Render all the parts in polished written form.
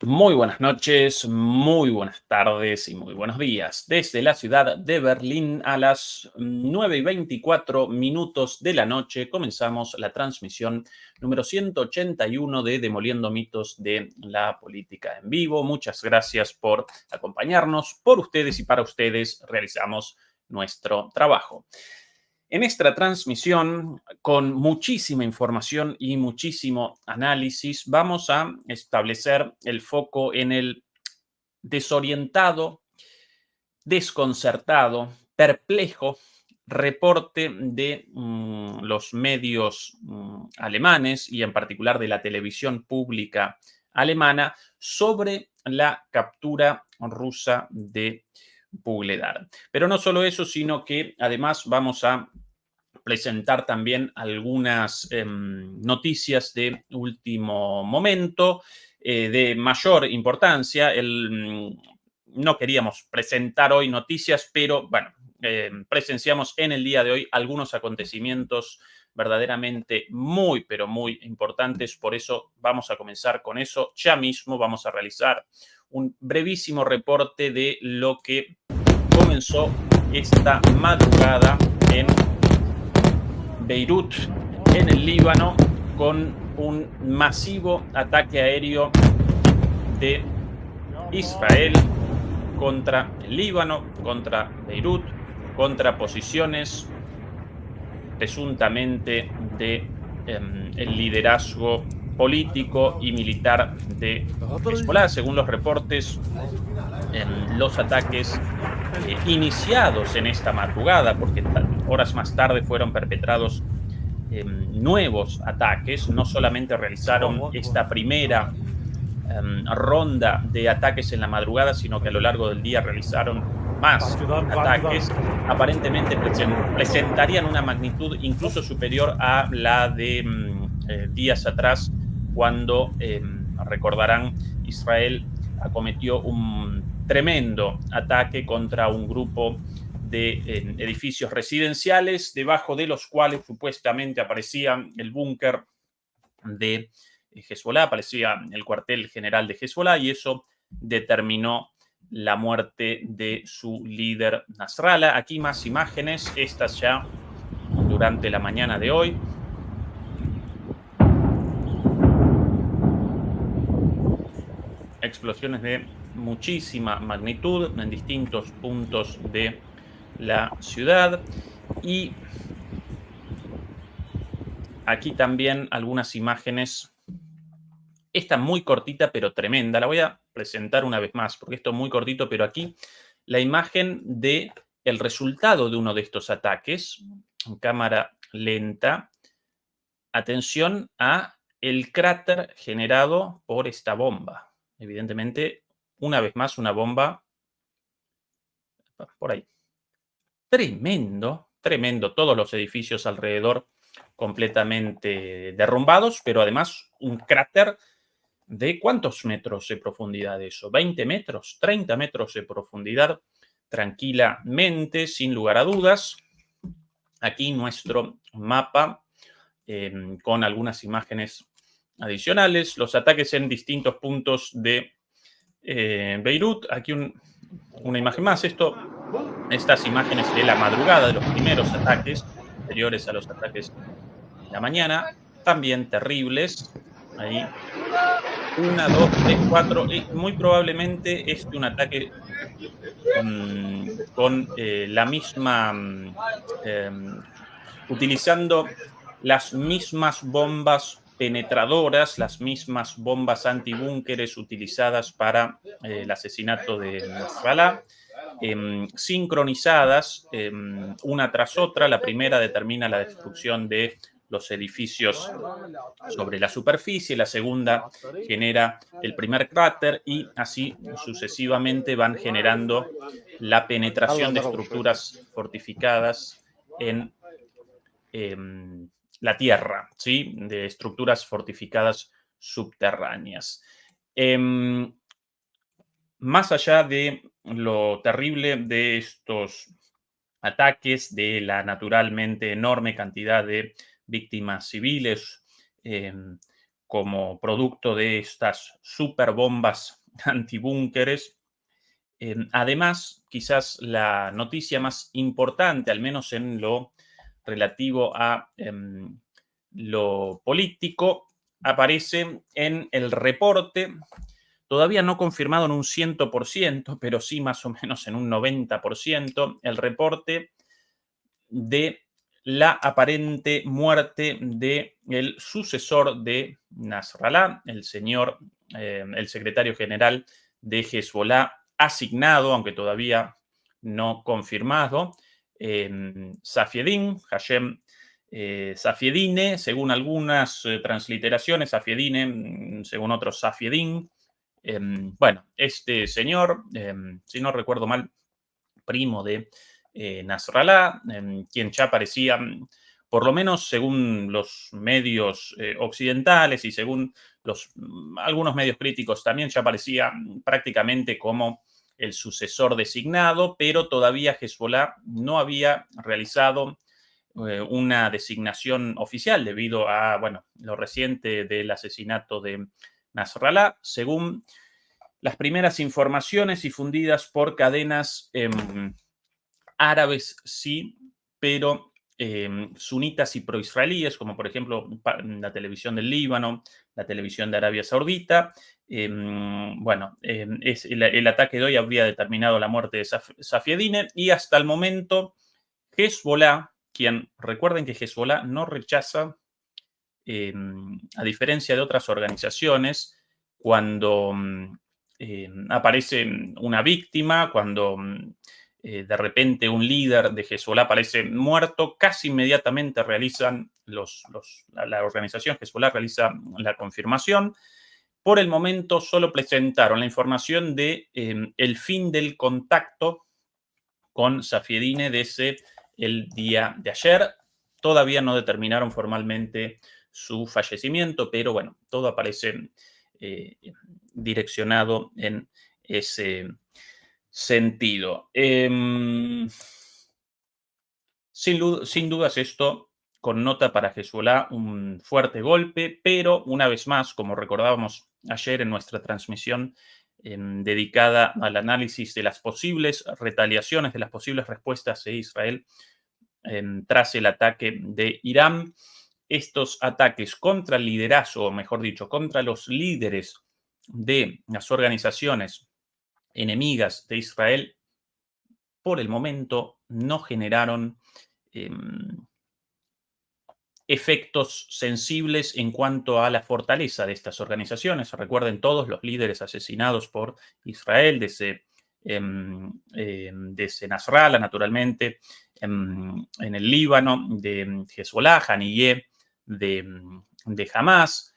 Muy buenas noches, muy buenas tardes y muy buenos días. Desde la ciudad de Berlín a las 9:24 de la noche comenzamos la transmisión número 181 de Demoliendo Mitos de la Política en Vivo. Muchas gracias por acompañarnos. Por ustedes y para ustedes realizamos nuestro trabajo. En esta transmisión, con muchísima información y muchísimo análisis, vamos a establecer el foco en el desorientado, desconcertado, perplejo reporte de los medios alemanes y en particular de la televisión pública alemana sobre la captura rusa de Puigdemont. Pero no solo eso, sino que además vamos a presentar también algunas noticias de último momento, de mayor importancia. No queríamos presentar hoy noticias, pero bueno, presenciamos en el día de hoy algunos acontecimientos verdaderamente muy, pero muy importantes. Por eso vamos a comenzar con eso. Ya mismo vamos a realizar un brevísimo reporte de lo que comenzó esta madrugada en Beirut, en el Líbano, con un masivo ataque aéreo de Israel contra el Líbano, contra Beirut, contra posiciones presuntamente de el liderazgo político y militar de Hezbollah. Según los reportes, los ataques iniciados en esta madrugada, porque horas más tarde fueron perpetrados nuevos ataques. No solamente realizaron esta primera ronda de ataques en la madrugada, sino que a lo largo del día realizaron más ataques. Aparentemente presentarían una magnitud incluso superior a la de días atrás, cuando recordarán, Israel acometió un tremendo ataque contra un grupo de edificios residenciales, debajo de los cuales supuestamente aparecía el búnker de Hezbollah, aparecía el cuartel general de Hezbollah, y eso determinó la muerte de su líder Nasrallah. Aquí más imágenes, estas ya durante la mañana de hoy. Explosiones de muchísima magnitud en distintos puntos de la ciudad. Y aquí también algunas imágenes. Esta muy cortita pero tremenda. La voy a presentar una vez más porque esto es muy cortito, pero aquí la imagen de el resultado de uno de estos ataques en cámara lenta. Atención a el cráter generado por esta bomba. Evidentemente, una vez más, una bomba por ahí. Tremendo, tremendo. Todos los edificios alrededor completamente derrumbados, pero además un cráter de ¿cuántos metros de profundidad eso? ¿20 metros? ¿30 metros de profundidad? Tranquilamente, sin lugar a dudas. Aquí nuestro mapa con algunas imágenes adicionales. Los ataques en distintos puntos de Beirut. Aquí una imagen más. Estas imágenes de la madrugada, de los primeros ataques, anteriores a los ataques de la mañana, también terribles. Ahí, una, dos, tres, cuatro. Muy probablemente un ataque con la misma, utilizando las mismas bombas penetradoras, las mismas bombas antibúnkeres utilizadas para el asesinato de Nasrallah, sincronizadas una tras otra. La primera determina la destrucción de los edificios sobre la superficie, la segunda genera el primer cráter y así sucesivamente van generando la penetración de estructuras fortificadas en la tierra, ¿sí? De estructuras fortificadas subterráneas. Más allá de lo terrible de estos ataques, de la naturalmente enorme cantidad de víctimas civiles, como producto de estas superbombas antibúnkeres. Además, quizás la noticia más importante, al menos en lo relativo a lo político, aparece en el reporte, todavía no confirmado en un 100%, pero sí más o menos en un 90%, el reporte de la aparente muerte del sucesor de Nasrallah, el secretario general de Hezbollah, asignado, aunque todavía no confirmado, Safiedine, Hashem Safiedine, según algunas transliteraciones, Safiedine, según otros, Safiedine. Bueno, este señor, si no recuerdo mal, primo de Nasrallah, quien ya parecía, por lo menos según los medios occidentales y según algunos medios críticos también, ya parecía prácticamente como el sucesor designado, pero todavía Hezbollah no había realizado una designación oficial debido a, bueno, lo reciente del asesinato de Nasrallah, según las primeras informaciones difundidas por cadenas árabes sí, pero sunitas y proisraelíes, como por ejemplo la televisión del Líbano, la televisión de Arabia Saudita. Bueno, el ataque de hoy habría determinado la muerte de Safiedine y hasta el momento Hezbollah, quien recuerden que Hezbollah no rechaza, a diferencia de otras organizaciones, cuando aparece una víctima, cuando de repente un líder de Hezbollah aparece muerto, casi inmediatamente realizan la organización Hezbollah realiza la confirmación. Por el momento solo presentaron la información de el fin del contacto con Safiedine desde el día de ayer. Todavía no determinaron formalmente su fallecimiento, pero bueno, todo aparece direccionado en ese sentido. Sin dudas esto connota para Hezbollah un fuerte golpe, pero una vez más, como recordábamos ayer en nuestra transmisión dedicada al análisis de las posibles retaliaciones, de las posibles respuestas de Israel tras el ataque de Irán, estos ataques contra el liderazgo, o mejor dicho, contra los líderes de las organizaciones enemigas de Israel, por el momento no generaron efectos sensibles en cuanto a la fortaleza de estas organizaciones. Recuerden todos los líderes asesinados por Israel, desde Nasrallah, naturalmente, en el Líbano, de Hezbollah, Haniyeh, de Hamas,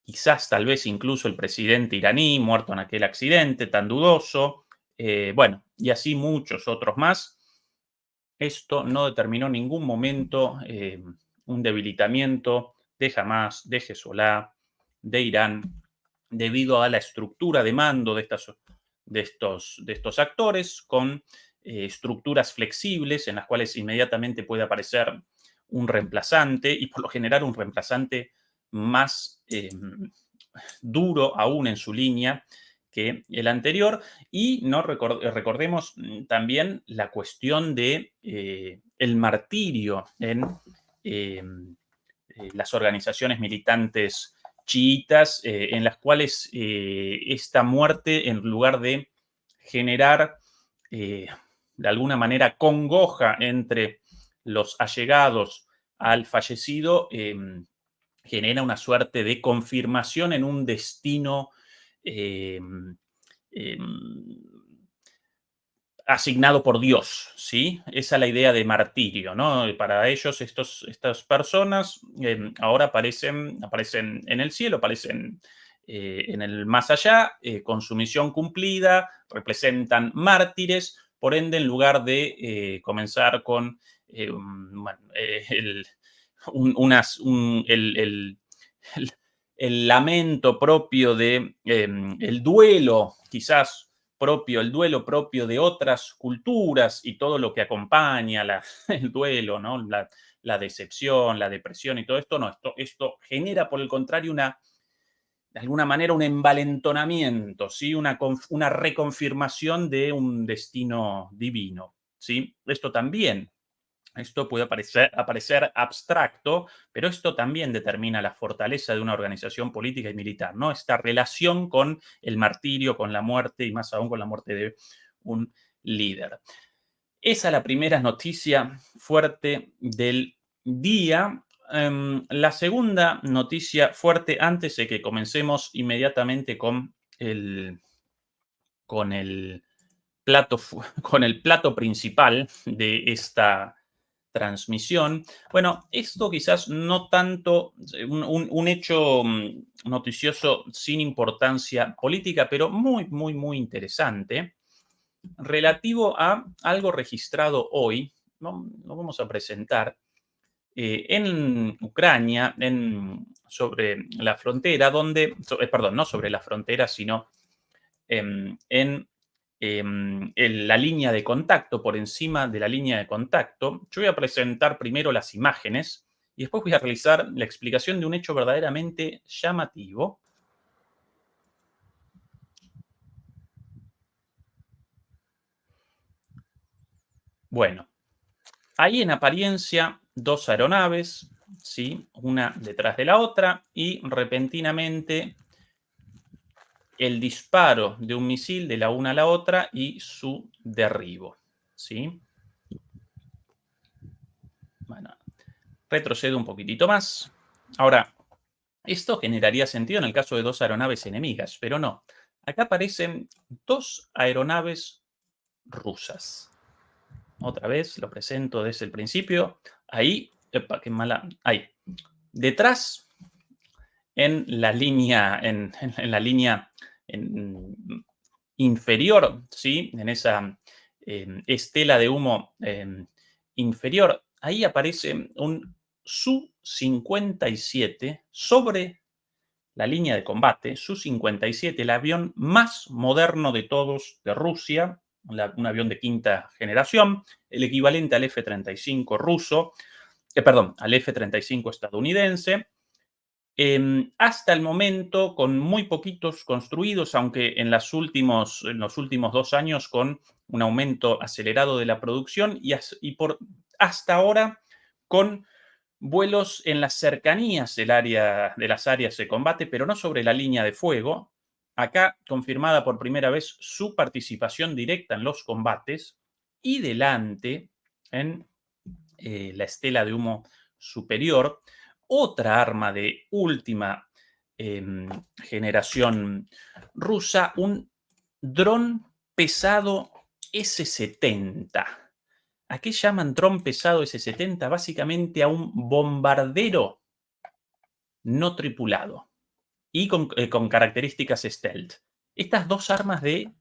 quizás tal vez incluso el presidente iraní muerto en aquel accidente tan dudoso, bueno, y así muchos otros más. Esto no determinó en ningún momento un debilitamiento de Hamas, de Hezbollah, de Irán, debido a la estructura de mando de estos actores, con estructuras flexibles en las cuales inmediatamente puede aparecer un reemplazante y por lo general un reemplazante más duro aún en su línea que el anterior. Y no recordemos también la cuestión de el martirio en las organizaciones militantes chiitas, en las cuales esta muerte, en lugar de generar de alguna manera congoja entre los allegados al fallecido, genera una suerte de confirmación en un destino eh, eh, asignado por Dios, ¿sí? Esa es la idea de martirio, ¿no? Para ellos, estas personas ahora aparecen en el cielo, aparecen en el más allá, con su misión cumplida, representan mártires, por ende, en lugar de comenzar con bueno, el, el lamento propio de el duelo, quizás propio, el duelo propio de otras culturas y todo lo que acompaña el duelo, ¿no? la decepción, la depresión y todo esto. No, esto genera, por el contrario, de alguna manera, un envalentonamiento, ¿sí? Una reconfirmación de un destino divino, ¿sí? Esto puede aparecer abstracto, pero esto también determina la fortaleza de una organización política y militar, ¿no? Esta relación con el martirio, con la muerte y más aún con la muerte de un líder. Esa es la primera noticia fuerte del día. La segunda noticia fuerte, antes de que comencemos inmediatamente con el con el plato principal de esta transmisión. Bueno, esto quizás no tanto un hecho noticioso sin importancia política, pero muy, muy, muy interesante, relativo a algo registrado hoy. No, lo vamos a presentar en Ucrania, sobre la frontera, perdón, no sobre la frontera, sino en la línea de contacto, por encima de la línea de contacto. Yo voy a presentar primero las imágenes y después voy a realizar la explicación de un hecho verdaderamente llamativo. Bueno, ahí en apariencia dos aeronaves, ¿sí? Una detrás de la otra, y repentinamente el disparo de un misil de la una a la otra y su derribo, ¿sí? Bueno, retrocedo un poquitito más. Ahora, esto generaría sentido en el caso de dos aeronaves enemigas, pero no. Acá aparecen dos aeronaves rusas. Otra vez lo presento desde el principio. Ahí, epa, qué mala. Ahí. Detrás, en la línea, en la línea inferior, ¿sí? En esa estela de humo inferior, ahí aparece un Su-57 sobre la línea de combate. Su-57, el avión más moderno de todos de Rusia, un avión de quinta generación, el equivalente al F-35 ruso, perdón, al F-35 estadounidense. Hasta el momento, con muy poquitos construidos, aunque en los últimos 2 años con un aumento acelerado de la producción y hasta ahora con vuelos en las cercanías de las áreas de combate, pero no sobre la línea de fuego. Acá confirmada por primera vez su participación directa en los combates, y delante, en la estela de humo superior, otra arma de última generación rusa, un dron pesado S-70. ¿A qué llaman dron pesado S-70? Básicamente a un bombardero no tripulado y con características stealth. Estas dos armas de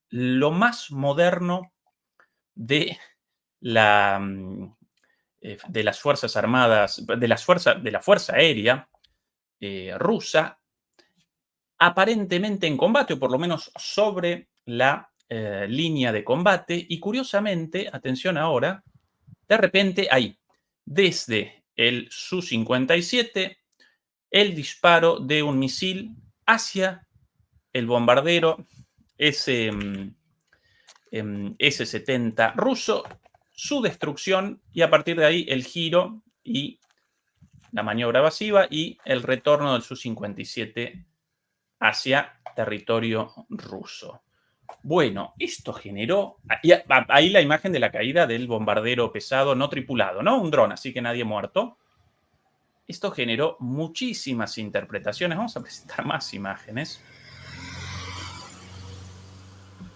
lo más moderno de la de las Fuerzas Armadas, de la Fuerza Aérea rusa, aparentemente en combate, o por lo menos sobre la línea de combate. Y curiosamente, atención ahora, de repente ahí, desde el Su-57, el disparo de un misil hacia el bombardero S-70 ruso, su destrucción, y a partir de ahí el giro y la maniobra evasiva y el retorno del Su-57 hacia territorio ruso. Bueno, esto generó ahí la imagen de la caída del bombardero pesado no tripulado, ¿no? Un dron, así que nadie muerto. Esto generó muchísimas interpretaciones. Vamos a presentar más imágenes.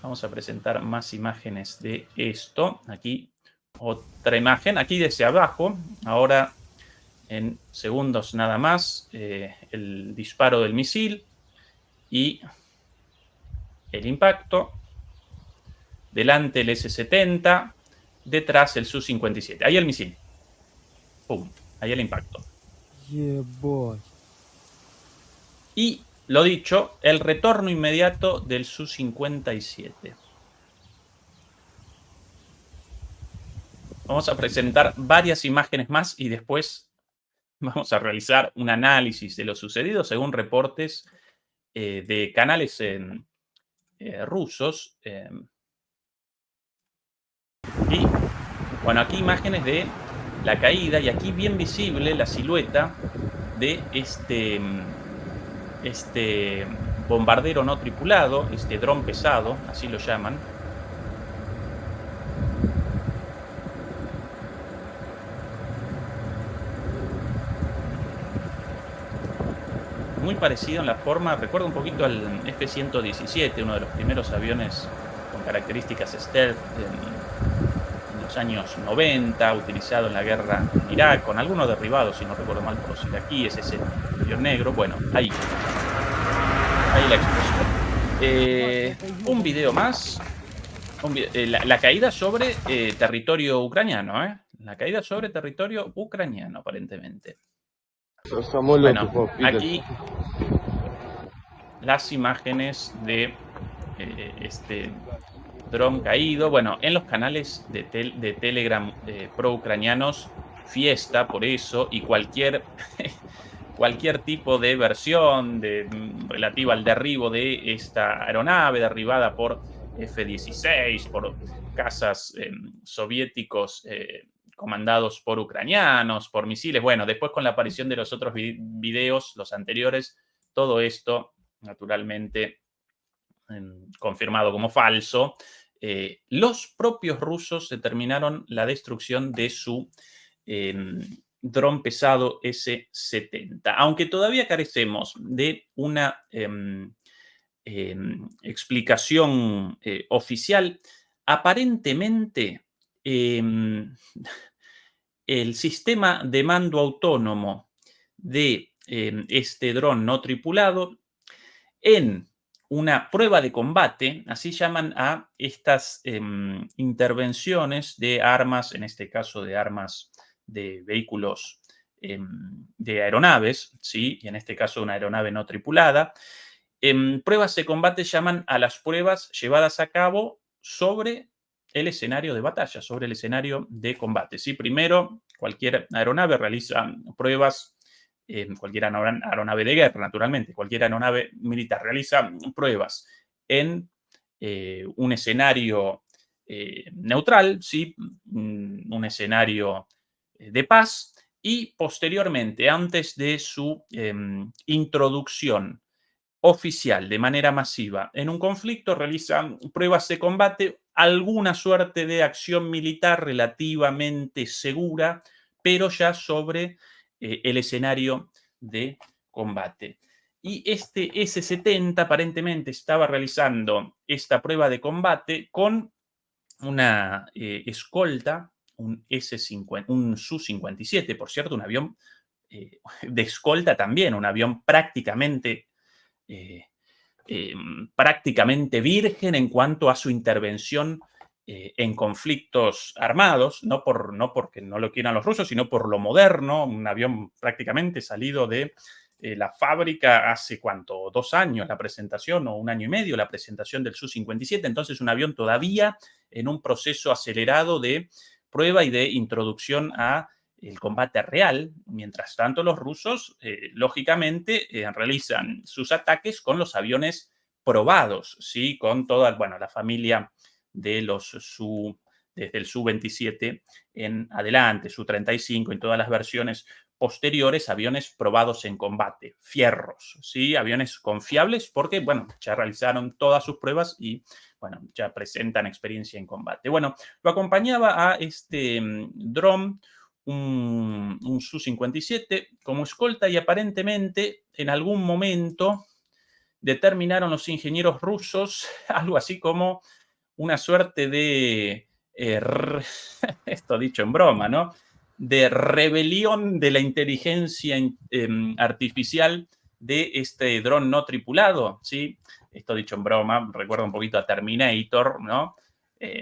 Vamos a presentar más imágenes de esto. Aquí otra imagen, aquí desde abajo. Ahora en segundos nada más, el disparo del misil y el impacto. Delante el S-70, detrás el Su-57. Ahí el misil. ¡Pum! Ahí el impacto. Yeah, boy. Y, lo dicho, el retorno inmediato del Su-57. Vamos a presentar varias imágenes más y después vamos a realizar un análisis de lo sucedido según reportes de canales rusos. Y bueno, aquí imágenes de la caída y aquí bien visible la silueta de este bombardero no tripulado, este dron pesado, así lo llaman. Muy parecido en la forma, recuerda un poquito al F-117, uno de los primeros aviones con características stealth en los años 90, utilizado en la guerra en Irak, con algunos derribados, si no recuerdo mal, por los iraquíes, ese avión negro. Bueno, ahí la explosión. Un video más. La caída sobre territorio ucraniano, ¿eh? La caída sobre territorio ucraniano, aparentemente. Bueno, aquí las imágenes de este dron caído. Bueno, en los canales de Telegram pro-ucranianos, fiesta por eso, y cualquier tipo de versión relativa al derribo de esta aeronave derribada por F-16, por cazas soviéticos comandados por ucranianos, por misiles. Bueno, después con la aparición de los otros videos, los anteriores, todo esto naturalmente confirmado como falso. Los propios rusos determinaron la destrucción de su dron pesado S-70, aunque todavía carecemos de una explicación oficial. Aparentemente, el sistema de mando autónomo de este dron no tripulado, en una prueba de combate, así llaman a estas intervenciones de armas, en este caso de armas de vehículos de aeronaves, ¿sí? Y en este caso una aeronave no tripulada. En pruebas de combate llaman a las pruebas llevadas a cabo sobre el escenario de batalla, sobre el escenario de combate. ¿Sí? Primero, cualquier aeronave realiza pruebas, cualquier aeronave de guerra, naturalmente, cualquier aeronave militar realiza pruebas en un escenario neutral, ¿sí? Un escenario de paz, y posteriormente, antes de su introducción oficial de manera masiva en un conflicto, realizan pruebas de combate, alguna suerte de acción militar relativamente segura, pero ya sobre el escenario de combate. Y este S-70 aparentemente estaba realizando esta prueba de combate con una escolta, un un Su-57, por cierto, un avión de escolta también, un avión eh, prácticamente virgen en cuanto a su intervención en conflictos armados, no porque no lo quieran los rusos, sino por lo moderno, un avión prácticamente salido de la fábrica hace, ¿cuánto? 2 años la presentación, o 1 año y medio la presentación del Su-57, entonces un avión todavía en un proceso acelerado de prueba y de introducción a el combate real. Mientras tanto, los rusos, lógicamente, realizan sus ataques con los aviones probados, ¿sí? Con toda, bueno, la familia de los desde el Su-27 en adelante, Su-35, en todas las versiones posteriores, aviones probados en combate, fierros, ¿sí? Aviones confiables porque, bueno, ya realizaron todas sus pruebas y, bueno, ya presentan experiencia en combate. Bueno, lo acompañaba a este dron un Su-57 como escolta, y aparentemente en algún momento determinaron los ingenieros rusos algo así como una suerte de, esto dicho en broma, ¿no? De rebelión de la inteligencia artificial de este dron no tripulado, ¿sí? Esto dicho en broma, recuerda un poquito a Terminator, ¿no?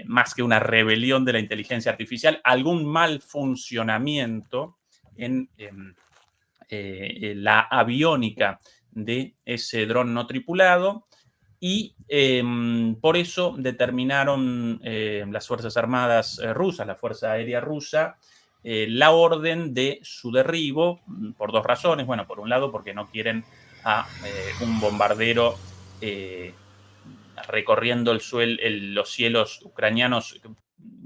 Más que una rebelión de la inteligencia artificial, algún mal funcionamiento en la aviónica de ese dron no tripulado, y por eso determinaron las Fuerzas Armadas rusas, la Fuerza Aérea Rusa, la orden de su derribo por dos razones. Bueno, por un lado, porque no quieren a un bombardero recorriendo los cielos ucranianos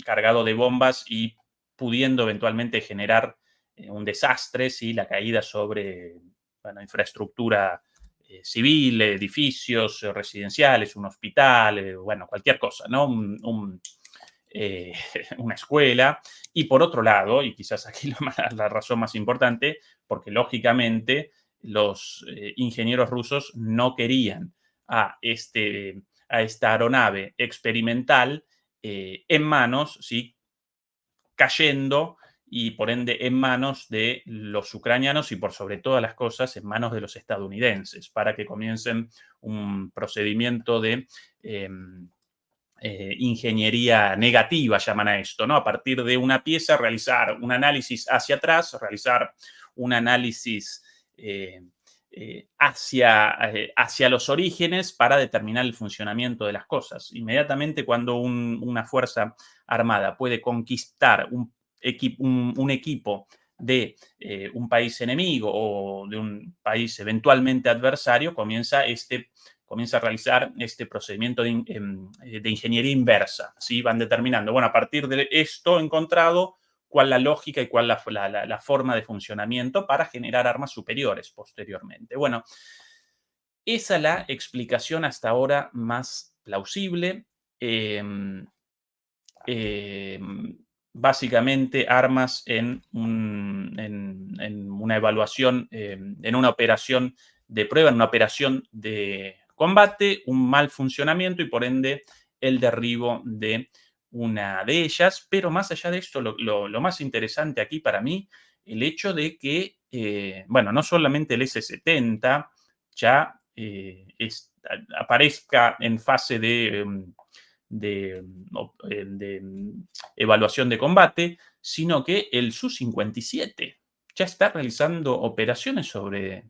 cargado de bombas y pudiendo eventualmente generar un desastre, ¿sí? La caída sobre infraestructura civil, edificios residenciales, un hospital, bueno, cualquier cosa, ¿no? Una escuela. Y por otro lado, y quizás aquí la razón más importante, porque lógicamente los ingenieros rusos no querían a esta aeronave experimental en manos, ¿sí? Cayendo y por ende en manos de los ucranianos y por sobre todas las cosas en manos de los estadounidenses para que comiencen un procedimiento de ingeniería negativa, llaman a esto, ¿no? A partir de una pieza realizar un análisis hacia atrás, realizar un análisis hacia los orígenes para determinar el funcionamiento de las cosas. Inmediatamente cuando una fuerza armada puede conquistar un equipo de un país enemigo o de un país eventualmente adversario, comienza a realizar este procedimiento de ingeniería inversa, ¿sí? Van determinando, bueno, a partir de esto encontrado, cuál la lógica y cuál la forma de funcionamiento para generar armas superiores posteriormente. Bueno, esa es la explicación hasta ahora más plausible. Básicamente armas en una evaluación, en una operación de prueba, en una operación de combate, un mal funcionamiento y por ende el derribo de una de ellas. Pero más allá de esto, lo más interesante aquí para mí, el hecho de que, bueno, no solamente el S-70 ya aparezca en fase de, evaluación de combate, sino que el Su-57 ya está realizando operaciones sobre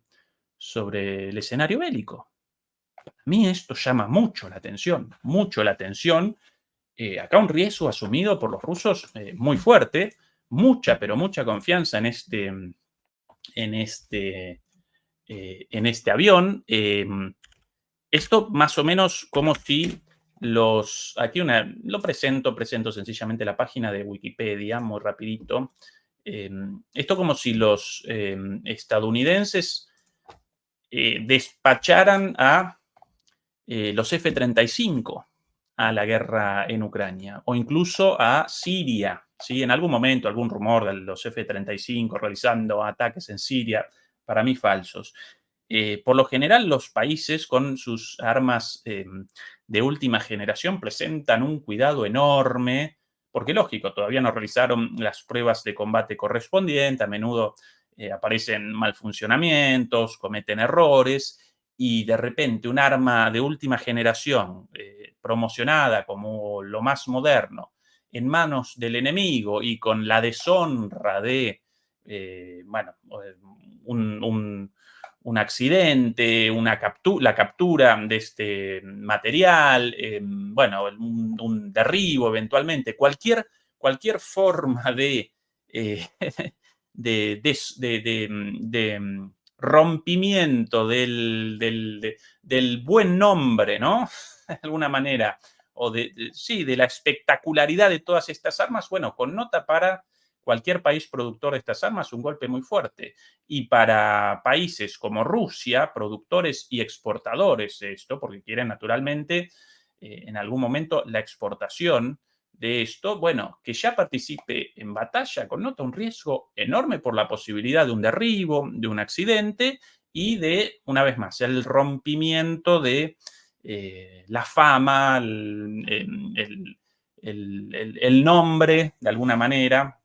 el escenario bélico. A mí esto llama mucho la atención, mucho la atención. Acá un riesgo asumido por los rusos muy fuerte, mucha, pero mucha confianza en este avión. Esto más o menos como si aquí lo presento sencillamente la página de Wikipedia, muy rapidito. Esto como si los estadounidenses despacharan a los F-35 a la guerra en Ucrania o incluso a Siria, ¿sí? En algún momento, algún rumor de los F-35 realizando ataques en Siria, para mí falsos. Por lo general, los países con sus armas de última generación presentan un cuidado enorme, porque lógico, todavía no realizaron las pruebas de combate correspondientes, a menudo aparecen malfuncionamientos, cometen errores, y de repente un arma de última generación, promocionada como lo más moderno, en manos del enemigo y con la deshonra de, un accidente, la captura de este material, un derribo eventualmente, cualquier forma de, de rompimiento del buen nombre, ¿no? De alguna manera, o sí, de la espectacularidad de todas estas armas, bueno, connota para cualquier país productor de estas armas un golpe muy fuerte. Y para países como Rusia, productores y exportadores de esto, porque quieren naturalmente en algún momento la exportación de esto, bueno, que ya participe en batalla connota un riesgo enorme por la posibilidad de un derribo, de un accidente y de, una vez más, el rompimiento de la fama, el nombre, de alguna manera,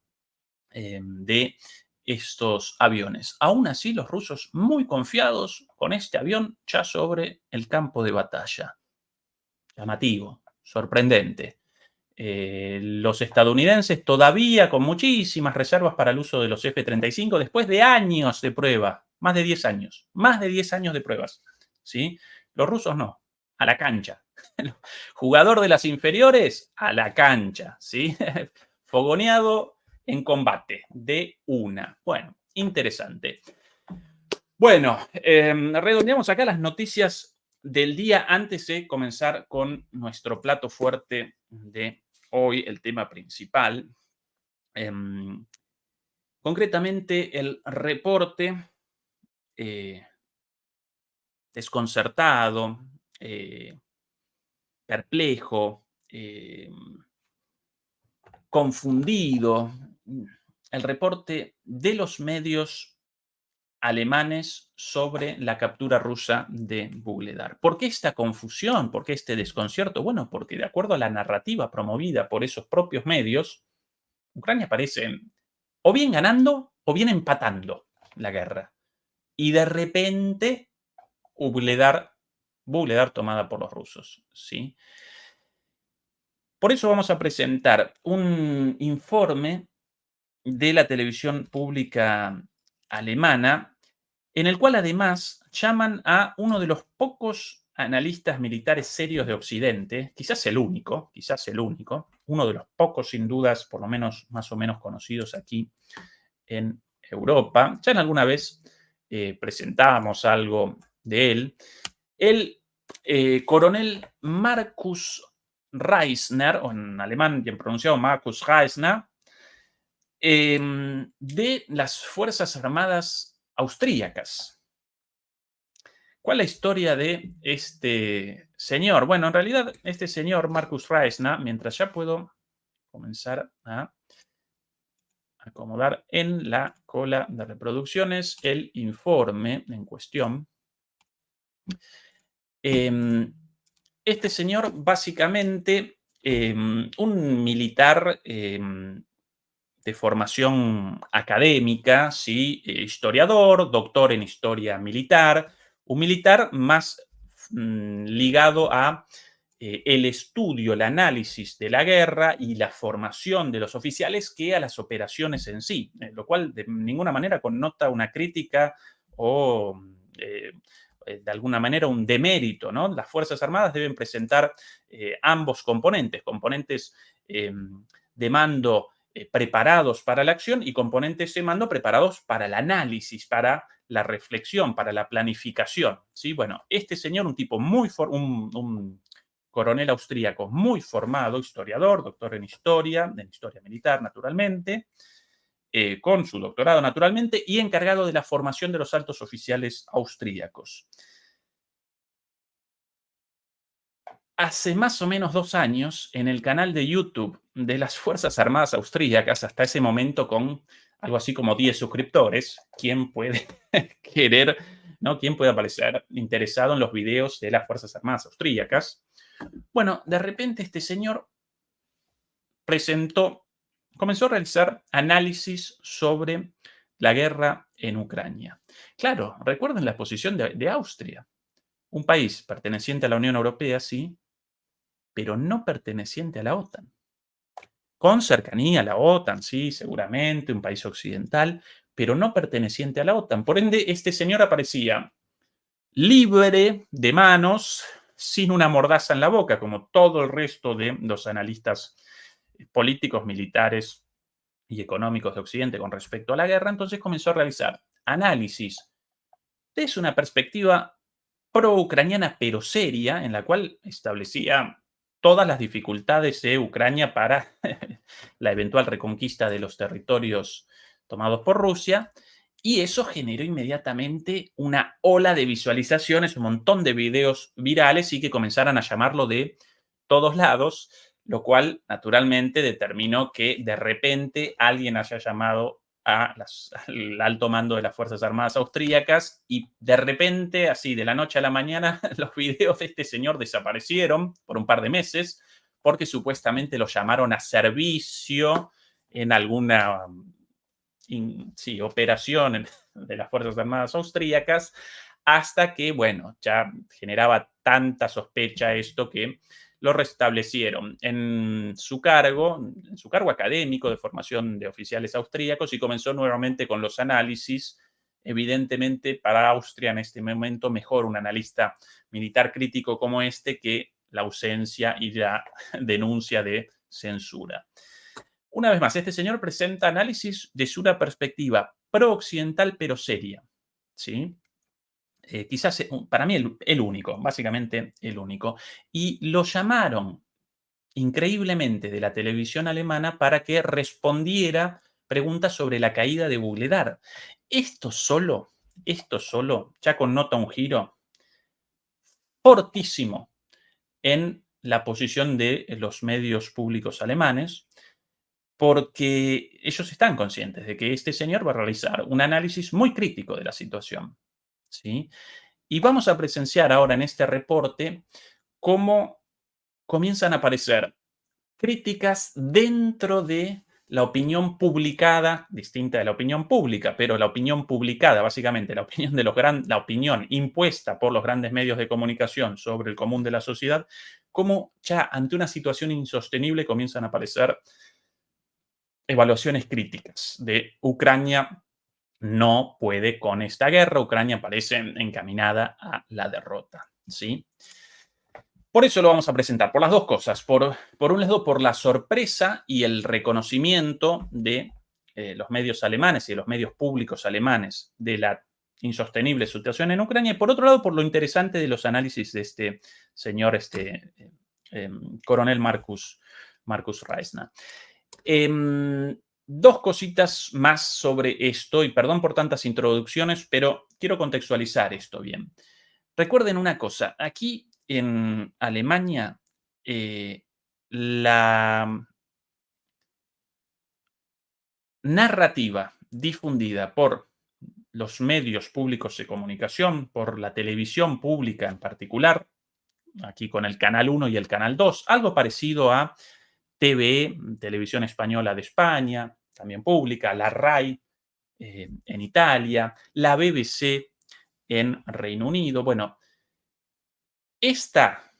de estos aviones. Aún así, los rusos muy confiados con este avión ya sobre el campo de batalla. Llamativo, sorprendente. Los estadounidenses todavía con muchísimas reservas para el uso de los F-35 después de años de prueba, más de 10 años de pruebas, ¿sí? Los rusos no. a la cancha. Jugador de las inferiores, a la cancha, ¿sí? Fogoneado en combate, de una. Bueno, interesante. Bueno, redondeamos acá las noticias del día antes de comenzar con nuestro plato fuerte de hoy, el tema principal. Concretamente, el reporte desconcertado, perplejo, confundido, el reporte de los medios alemanes sobre la captura rusa de Vuhledar. ¿Por qué esta confusión? ¿Por qué este desconcierto? Bueno, porque de acuerdo a la narrativa promovida por esos propios medios, Ucrania parece o bien ganando o bien empatando la guerra. Y de repente, Vuhledar tomada por los rusos, ¿sí? Por eso vamos a presentar un informe de la televisión pública alemana, en el cual además llaman a uno de los pocos analistas militares serios de Occidente, quizás el único, uno de los pocos sin dudas, por lo menos más o menos conocidos aquí en Europa. Ya en alguna vez presentábamos algo de él. El coronel Markus Reisner, o en alemán bien pronunciado Markus Reisner, de las Fuerzas Armadas austríacas. ¿Cuál es la historia de este señor? Bueno, en realidad, este señor, Markus Reisner, mientras ya puedo comenzar a acomodar en la cola de reproducciones el informe en cuestión. Este señor, básicamente, un militar de formación académica, ¿sí? Historiador, doctor en historia militar, un militar más ligado a el estudio, el análisis de la guerra y la formación de los oficiales que a las operaciones en sí, lo cual de ninguna manera connota una crítica o de alguna manera un demérito, ¿no? Las Fuerzas Armadas deben presentar ambos componentes, de mando preparados para la acción y componentes de mando preparados para el análisis, para la reflexión, para la planificación, ¿sí? Bueno, este señor, un tipo un coronel austríaco muy formado, historiador, doctor en historia militar, naturalmente, con su doctorado, naturalmente, y encargado de la formación de los altos oficiales austríacos. Hace más o menos 2 años, en el canal de YouTube de las Fuerzas Armadas Austríacas, hasta ese momento con algo así como 10 suscriptores, ¿quién puede querer, ¿no? ¿Quién puede aparecer interesado en los videos de las Fuerzas Armadas Austríacas? Bueno, de repente este señor comenzó a realizar análisis sobre la guerra en Ucrania. Claro, recuerden la posición de Austria, un país perteneciente a la Unión Europea, sí, pero no perteneciente a la OTAN. Con cercanía a la OTAN, sí, seguramente, un país occidental, pero no perteneciente a la OTAN. Por ende, este señor aparecía libre de manos, sin una mordaza en la boca, como todo el resto de los analistas políticos, militares y económicos de Occidente con respecto a la guerra. Entonces comenzó a realizar análisis desde una perspectiva pro-ucraniana, pero seria, en la cual establecía todas las dificultades de Ucrania para la eventual reconquista de los territorios tomados por Rusia. Y eso generó inmediatamente una ola de visualizaciones, un montón de videos virales y que comenzaran a llamarlo de todos lados, lo cual naturalmente determinó que de repente alguien haya llamado al alto mando de las Fuerzas Armadas austríacas y de repente, así de la noche a la mañana, los videos de este señor desaparecieron por un par de meses porque supuestamente lo llamaron a servicio en alguna operación de las Fuerzas Armadas austríacas, hasta que, bueno, ya generaba tanta sospecha esto que lo restablecieron en su cargo académico de formación de oficiales austríacos y comenzó nuevamente con los análisis evidentemente para Austria en este momento mejor un analista militar crítico como este que la ausencia y la denuncia de censura. Una vez más, este señor presenta análisis desde una perspectiva pro-occidental pero seria, ¿sí? Quizás para mí el único, básicamente el único. Y lo llamaron increíblemente de la televisión alemana para que respondiera preguntas sobre la caída de Bugledar. Esto solo ya connota un giro fortísimo en la posición de los medios públicos alemanes, porque ellos están conscientes de que este señor va a realizar un análisis muy crítico de la situación, ¿sí? Y vamos a presenciar ahora en este reporte cómo comienzan a aparecer críticas dentro de la opinión publicada, distinta de la opinión pública, pero la opinión publicada, básicamente la opinión, la opinión impuesta por los grandes medios de comunicación sobre el común de la sociedad, cómo ya ante una situación insostenible comienzan a aparecer evaluaciones críticas de Ucrania no puede con esta guerra, Ucrania parece encaminada a la derrota, ¿sí? Por eso lo vamos a presentar, por las dos cosas. Por un lado, por la sorpresa y el reconocimiento de los medios alemanes y de los medios públicos alemanes de la insostenible situación en Ucrania, y por otro lado, por lo interesante de los análisis de este señor, coronel Marcus Reisner. Dos cositas más sobre esto, y perdón por tantas introducciones, pero quiero contextualizar esto bien. Recuerden una cosa, aquí en Alemania la narrativa difundida por los medios públicos de comunicación, por la televisión pública en particular, aquí con el Canal 1 y el Canal 2, algo parecido a TVE, Televisión Española de España, también pública, la RAI en Italia, la BBC en Reino Unido. Bueno, esta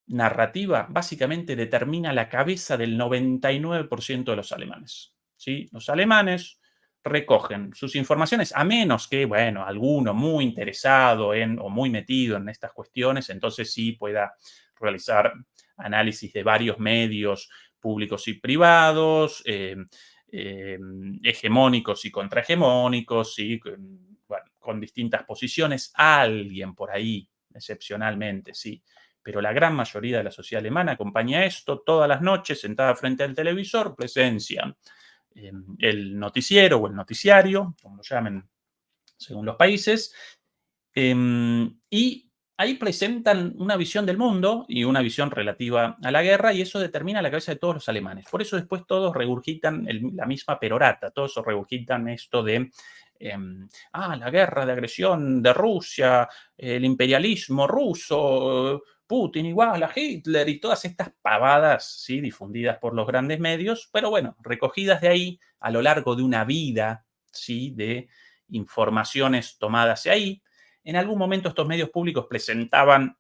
narrativa básicamente determina la cabeza del 99% de los alemanes, ¿sí? Los alemanes recogen sus informaciones, a menos que, bueno, alguno muy interesado en o muy metido en estas cuestiones, entonces sí pueda realizar análisis de varios medios públicos y privados, hegemónicos y contrahegemónicos, ¿sí? Bueno, con distintas posiciones. Alguien por ahí, excepcionalmente, sí, pero la gran mayoría de la sociedad alemana acompaña esto todas las noches, sentada frente al televisor, presencian el noticiero o el noticiario, como lo llamen según los países, y ahí presentan una visión del mundo y una visión relativa a la guerra, y eso determina la cabeza de todos los alemanes. Por eso después todos regurgitan la misma perorata, todos regurgitan esto de la guerra de agresión de Rusia, el imperialismo ruso, Putin igual a Hitler y todas estas pavadas, ¿sí? Difundidas por los grandes medios, pero bueno, recogidas de ahí a lo largo de una vida, ¿sí? De informaciones tomadas de ahí. En algún momento estos medios públicos presentaban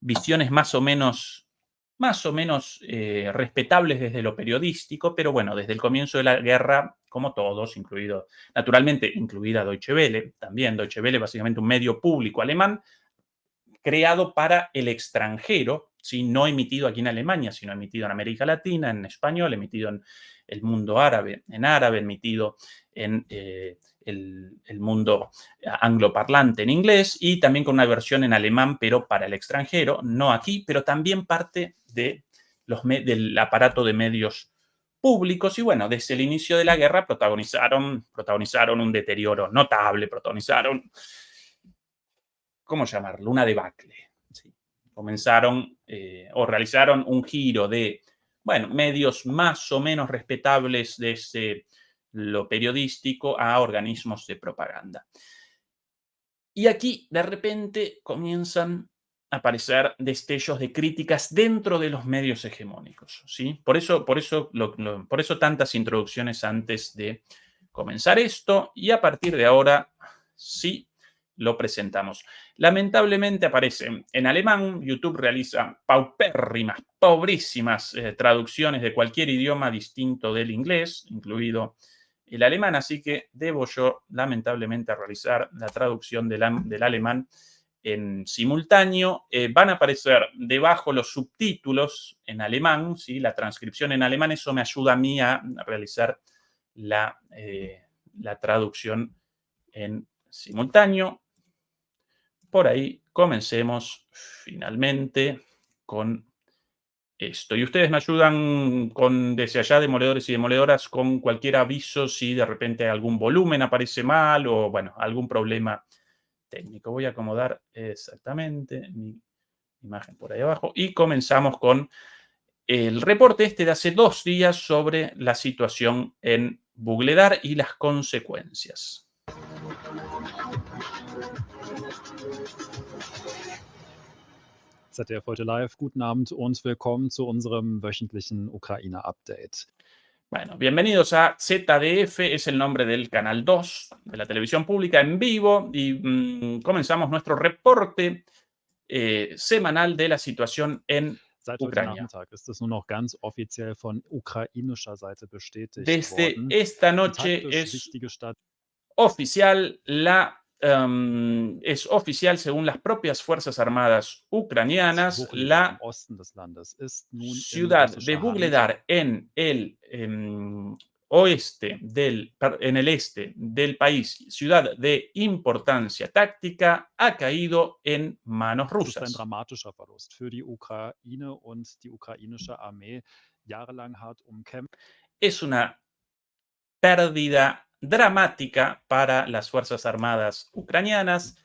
visiones más o menos respetables desde lo periodístico, pero bueno, desde el comienzo de la guerra, como todos, naturalmente incluida Deutsche Welle, también Deutsche Welle, básicamente un medio público alemán, creado para el extranjero, ¿sí? No emitido aquí en Alemania, sino emitido en América Latina, en español, emitido en el mundo árabe, emitido en el mundo angloparlante en inglés, y también con una versión en alemán, pero para el extranjero, no aquí, pero también parte del aparato de medios públicos. Y bueno, desde el inicio de la guerra protagonizaron un deterioro notable, ¿cómo llamarlo? Una debacle. Sí. Comenzaron o realizaron un giro de, bueno, medios más o menos respetables desde lo periodístico a organismos de propaganda. Y aquí, de repente, comienzan a aparecer destellos de críticas dentro de los medios hegemónicos, ¿sí? Por eso tantas introducciones antes de comenzar esto, y a partir de ahora sí lo presentamos. Lamentablemente aparece en alemán. YouTube realiza paupérrimas, pobrísimas traducciones de cualquier idioma distinto del inglés, incluido el alemán, así que debo yo, lamentablemente, realizar la traducción del alemán en simultáneo. Van a aparecer debajo los subtítulos en alemán, ¿sí? La transcripción en alemán. Eso me ayuda a mí a realizar la traducción en simultáneo. Por ahí comencemos finalmente con esto. Y ustedes me ayudan desde allá, demoledores y demoledoras, con cualquier aviso si de repente algún volumen aparece mal o, bueno, algún problema técnico. Voy a acomodar exactamente mi imagen por ahí abajo y comenzamos con el reporte de hace 2 días sobre la situación en Bugledar y las consecuencias. ZDF heute live, guten Abend und willkommen zu unserem wöchentlichen Ukraine-Update. Bueno, bienvenidos a ZDF, es el nombre del canal 2 de la televisión pública en vivo y comenzamos nuestro reporte semanal de la situación en Seit heute Ucrania. Nachmittag ist es nun noch ganz offiziell von ukrainischer Seite bestätigt Desde worden. esta Die noche taktisch es wichtige Stadt oficial, es oficial según las propias Fuerzas Armadas ucranianas, Wuchledar im la Osten des Landes ist nun in ciudad de russischer Hand. Bugledar en el en el este del país, ciudad de importancia táctica, ha caído en manos Es ist ein rusas. dramatischer Verlust für die Ukraine und die ukrainische Armee jahrelang hart umkämpft. Es una pérdida dramática para las Fuerzas Armadas ucranianas.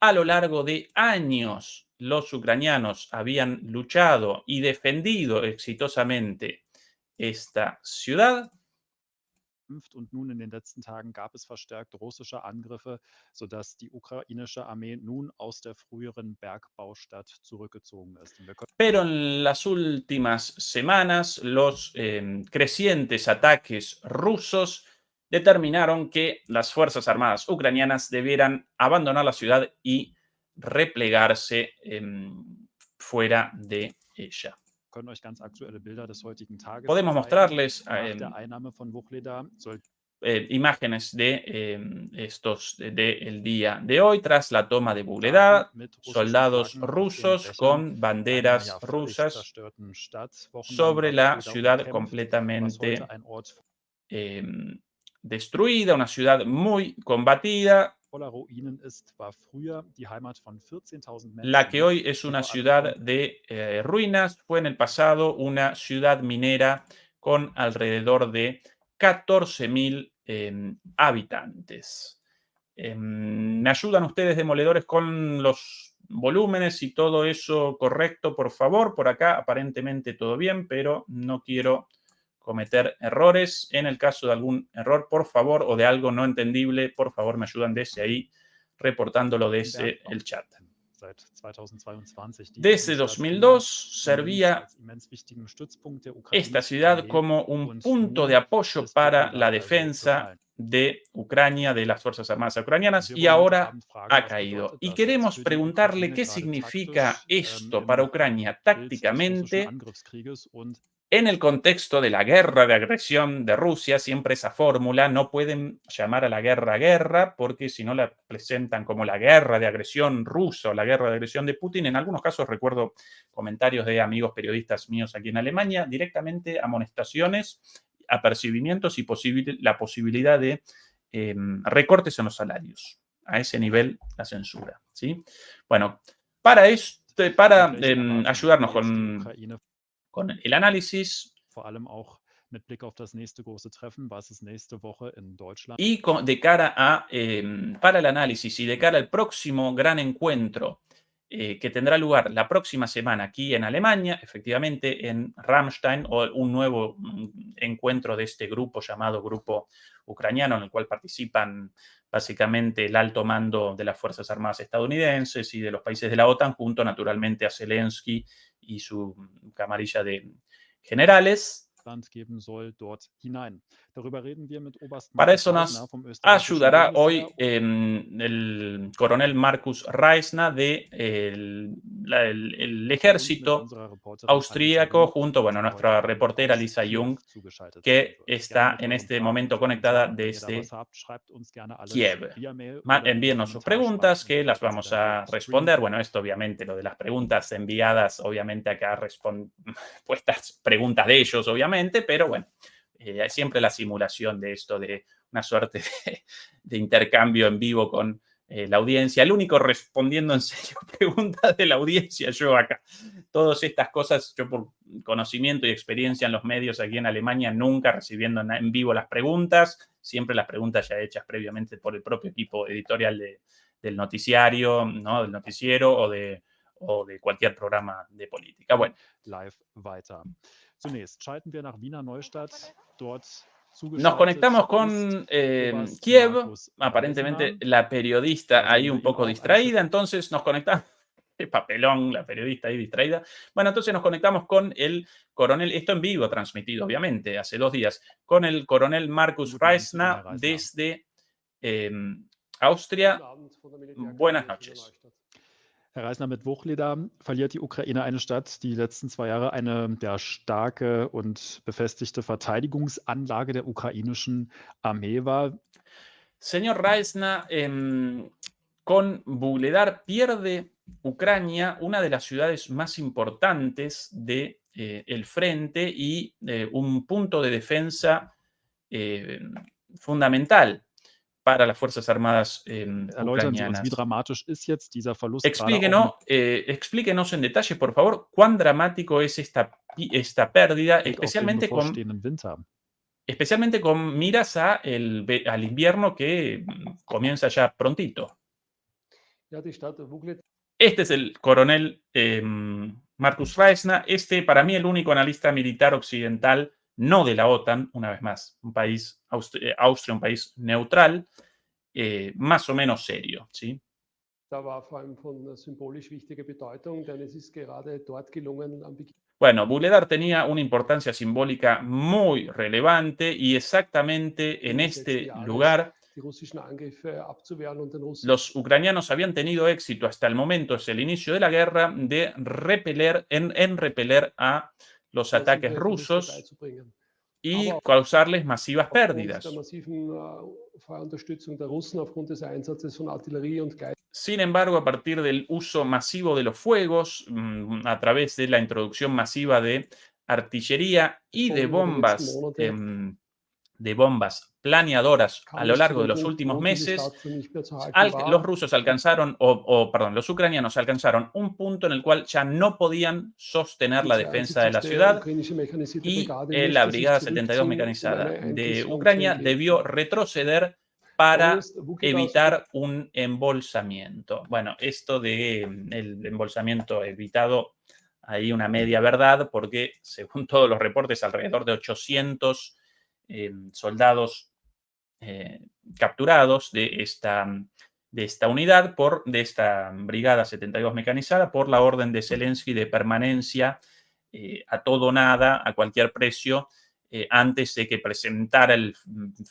A lo largo de años, los ucranianos habían luchado y defendido exitosamente esta ciudad. Und nun in den letzten Tagen gab es verstärkt russische Angriffe, sodass die ukrainische Armee nun aus der früheren Bergbaustadt zurückgezogen ist. Und wir können Pero en las últimas semanas, los crecientes ataques rusos determinaron que las Fuerzas Armadas ucranianas debieran abandonar la ciudad y replegarse fuera de ella. können euch ganz aktuelle Bilder des heutigen Tages Podemos zeigen. mostrarles Nach der Einnahme von Wuchledar soll imágenes de estos del día de hoy tras la toma de Bugledar, mit russischen soldados Flaggen auf den rusos Dächern con einer banderas ja völlig rusas zerstörten Stadt wochenlang sobre war la Wuchledar ciudad umkämpft, was completamente heute ein Ort destruida, una ciudad muy combatida, voller Ruinen ist, war früher die Heimat von 14.000 la que Menschen, hoy es die una vor allem ciudad von de ruinas, fue en el pasado una ciudad minera con alrededor de 14.000 habitantes. ¿Me ayudan ustedes, demoledores, con los volúmenes y todo eso correcto, por favor? Por acá aparentemente todo bien, pero no quiero cometer errores. En el caso de algún error, por favor, o de algo no entendible, por favor, me ayudan desde ahí, reportándolo desde el chat. Seit 2022 Desde 2002 servía esta ciudad como un punto de apoyo para la defensa de Ucrania, de las Fuerzas Armadas ucranianas, y ahora ha caído. Y queremos preguntarle qué significa esto para Ucrania tácticamente en el contexto de la guerra de agresión de Rusia. Siempre esa fórmula, no pueden llamar a la guerra, porque si no la presentan como la guerra de agresión rusa o la guerra de agresión de Putin. En algunos casos recuerdo comentarios de amigos periodistas míos aquí en Alemania, directamente amonestaciones, apercibimientos y la posibilidad de recortes en los salarios. A ese nivel la censura, ¿sí? Bueno, para ayudarnos con el análisis y de cara para el análisis y de cara al próximo gran encuentro que tendrá lugar la próxima semana aquí en Alemania, efectivamente en Ramstein, o un nuevo encuentro de este grupo llamado Grupo Ucraniano, en el cual participan básicamente el alto mando de las Fuerzas Armadas estadounidenses y de los países de la OTAN, junto naturalmente a Zelensky y su camarilla de generales. Darüber reden wir mit Oberst Para Markus eso Reisner nos vom österreichischen ayudará Bundesheer. hoy el coronel Markus Reisner de el Und mit ejército unserer Reporterin Alisa austríaco Jung, junto, bueno, die heute nuestra Abend reportera aus Lisa Kiew Jung, zugeschaltet sein que wird. Gerne está mit en euren este Fragen momento und conectada Kommentaren. Wenn ihr da was desde habt, schreibt uns gerne alles Kiev. via Mail oder in die Envíennos sus preguntas Kommentarspalten que las und wir vamos werden die a auch streamen. responder. Bueno, esto obviamente, lo de las preguntas enviadas, obviamente acá puestas preguntas de ellos, obviamente, pero bueno, hay siempre la simulación de esto, de una suerte de intercambio en vivo con la audiencia. El único respondiendo en serio preguntas de la audiencia, yo acá. Todas estas cosas, yo por conocimiento y experiencia en los medios aquí en Alemania, nunca recibiendo en vivo las preguntas, siempre las preguntas ya hechas previamente por el propio equipo editorial del noticiario, ¿no? Del noticiero o de cualquier programa de política. Bueno. Live weiter. Zunächst schalten wir nach Wiener Neustadt. Dort Nos zugeschaltet conectamos ist con Oberst Kiev, Markus aparentemente Reisner. la periodista Da ahí sehen un wir ihn poco auch. Eine distraída, entonces nos conectamos, qué papelón, la periodista ahí distraída. Bueno, entonces nos conectamos con el coronel, esto en vivo transmitido, obviamente, hace 2 días, con el coronel Markus Guten Abend zu Ihnen, Reisner Herr Reisner. desde Austria. Guten Abend von der Buenas Militärakademie aus Wiener noches. Neustadt. Herr Reisner, mit Wuchleder verliert die Ukraine eine Stadt, die die letzten 2 Jahre eine starke und befestigte Verteidigungsanlage der ukrainischen Armee war. Señor Reisner, con Bugledar pierde Ucrania una de las ciudades más importantes de, el frente y un punto de defensa fundamental para las Fuerzas Armadas Erläutern Sie uns, wie ucranianas. dramatisch ist jetzt dieser Verlust gerade auch mit Explíquenos en detalle, por favor, cuán dramático es esta pérdida, auf den especialmente bevorstehenden Winter? especialmente con miras al invierno que comienza ya prontito. Ja, die Stadt Vugled Este es el coronel Markus Reisner, para mí el único analista militar occidental, no de la OTAN, una vez más, un país, Austria, un país neutral, más o menos serio, ¿sí? da war vor allem von symbolisch wichtiger Bedeutung, denn es ist gerade dort gelungen, am Beginn Bueno, Buledar tenía una importancia simbólica muy relevante y exactamente en des letzten este Jahres lugar die russischen Angriffe abzuwehren und den Russen los ucranianos habían tenido éxito hasta el momento, es el inicio de la guerra, de repeler, en repeler a los ataques massive Verluste rusos beizubringen. y Aber causarles masivas aufgrund der pérdidas. massiven Feuerunterstützung der Russen, aufgrund des Einsatzes von Artillerie und Geist Sin embargo, a partir del uso masivo de los fuegos, a través de la introducción masiva de artillería y über die letzten Monate de bombas planeadoras a kam lo es zu largo de dem los Punkt, últimos wo diese meses, Stadt nicht mehr zu halten los war. rusos alcanzaron, perdón, los ucranianos alcanzaron un punto en el cual ya no podían sostener la Die defensa de la 72. ciudad ukrainische mechanisierte y Brigade la musste sich Brigada 72 zurückziehen, um mecanizada eine de Einflussraum zu Ucrania entledigen. debió retroceder para Oberst Vugleda evitar un embolsamiento. Bueno, esto de el embolsamiento evitado, hay una media verdad, porque según todos los reportes, alrededor de 800 soldados capturados de esta unidad, de esta Brigada 72 mecanizada, por la orden de Zelensky de permanencia a todo o nada, a cualquier precio, antes de que presentara el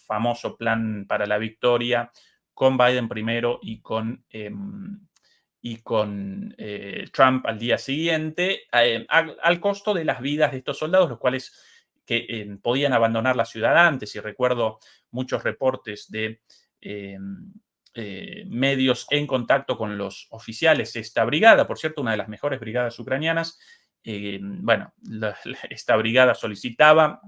famoso plan para la victoria con Biden primero y con Trump al día siguiente, al costo de las vidas de estos soldados, los cuales que podían abandonar la ciudad antes. Y recuerdo muchos reportes de medios en contacto con los oficiales de esta brigada, por cierto, una de las mejores brigadas ucranianas. Bueno, esta brigada solicitaba,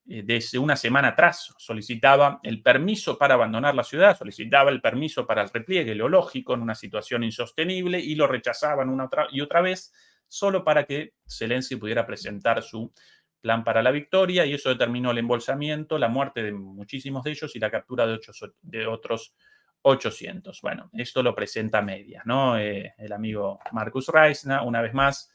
desde una semana atrás, solicitaba el permiso para abandonar la ciudad, solicitaba el permiso para el repliegue, lo lógico, en una situación insostenible, y lo rechazaban una y otra vez, solo para que Zelensky pudiera presentar su plan para la victoria, y eso determinó el embolsamiento, la muerte de muchísimos de ellos y la captura de otros 800. Bueno, esto lo presenta medias, ¿no? El amigo Markus Reisner, una vez más,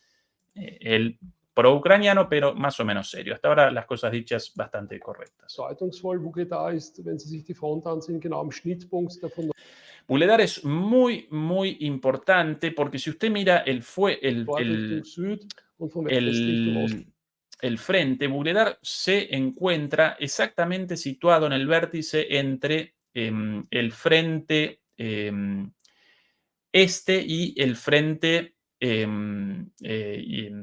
el pro-ucraniano, pero más o menos serio. Hasta ahora las cosas dichas bastante correctas. Bedeutungsvoll. Vugleda ist, wenn Sie sich die Front ansehen, genau am Schnittpunkt der von Buledar es muy, muy importante porque si usted mira Nord Richtung Süd und von West Richtung Ost. el frente, Vuhledar se encuentra exactamente situado en el vértice entre el frente este y el frente,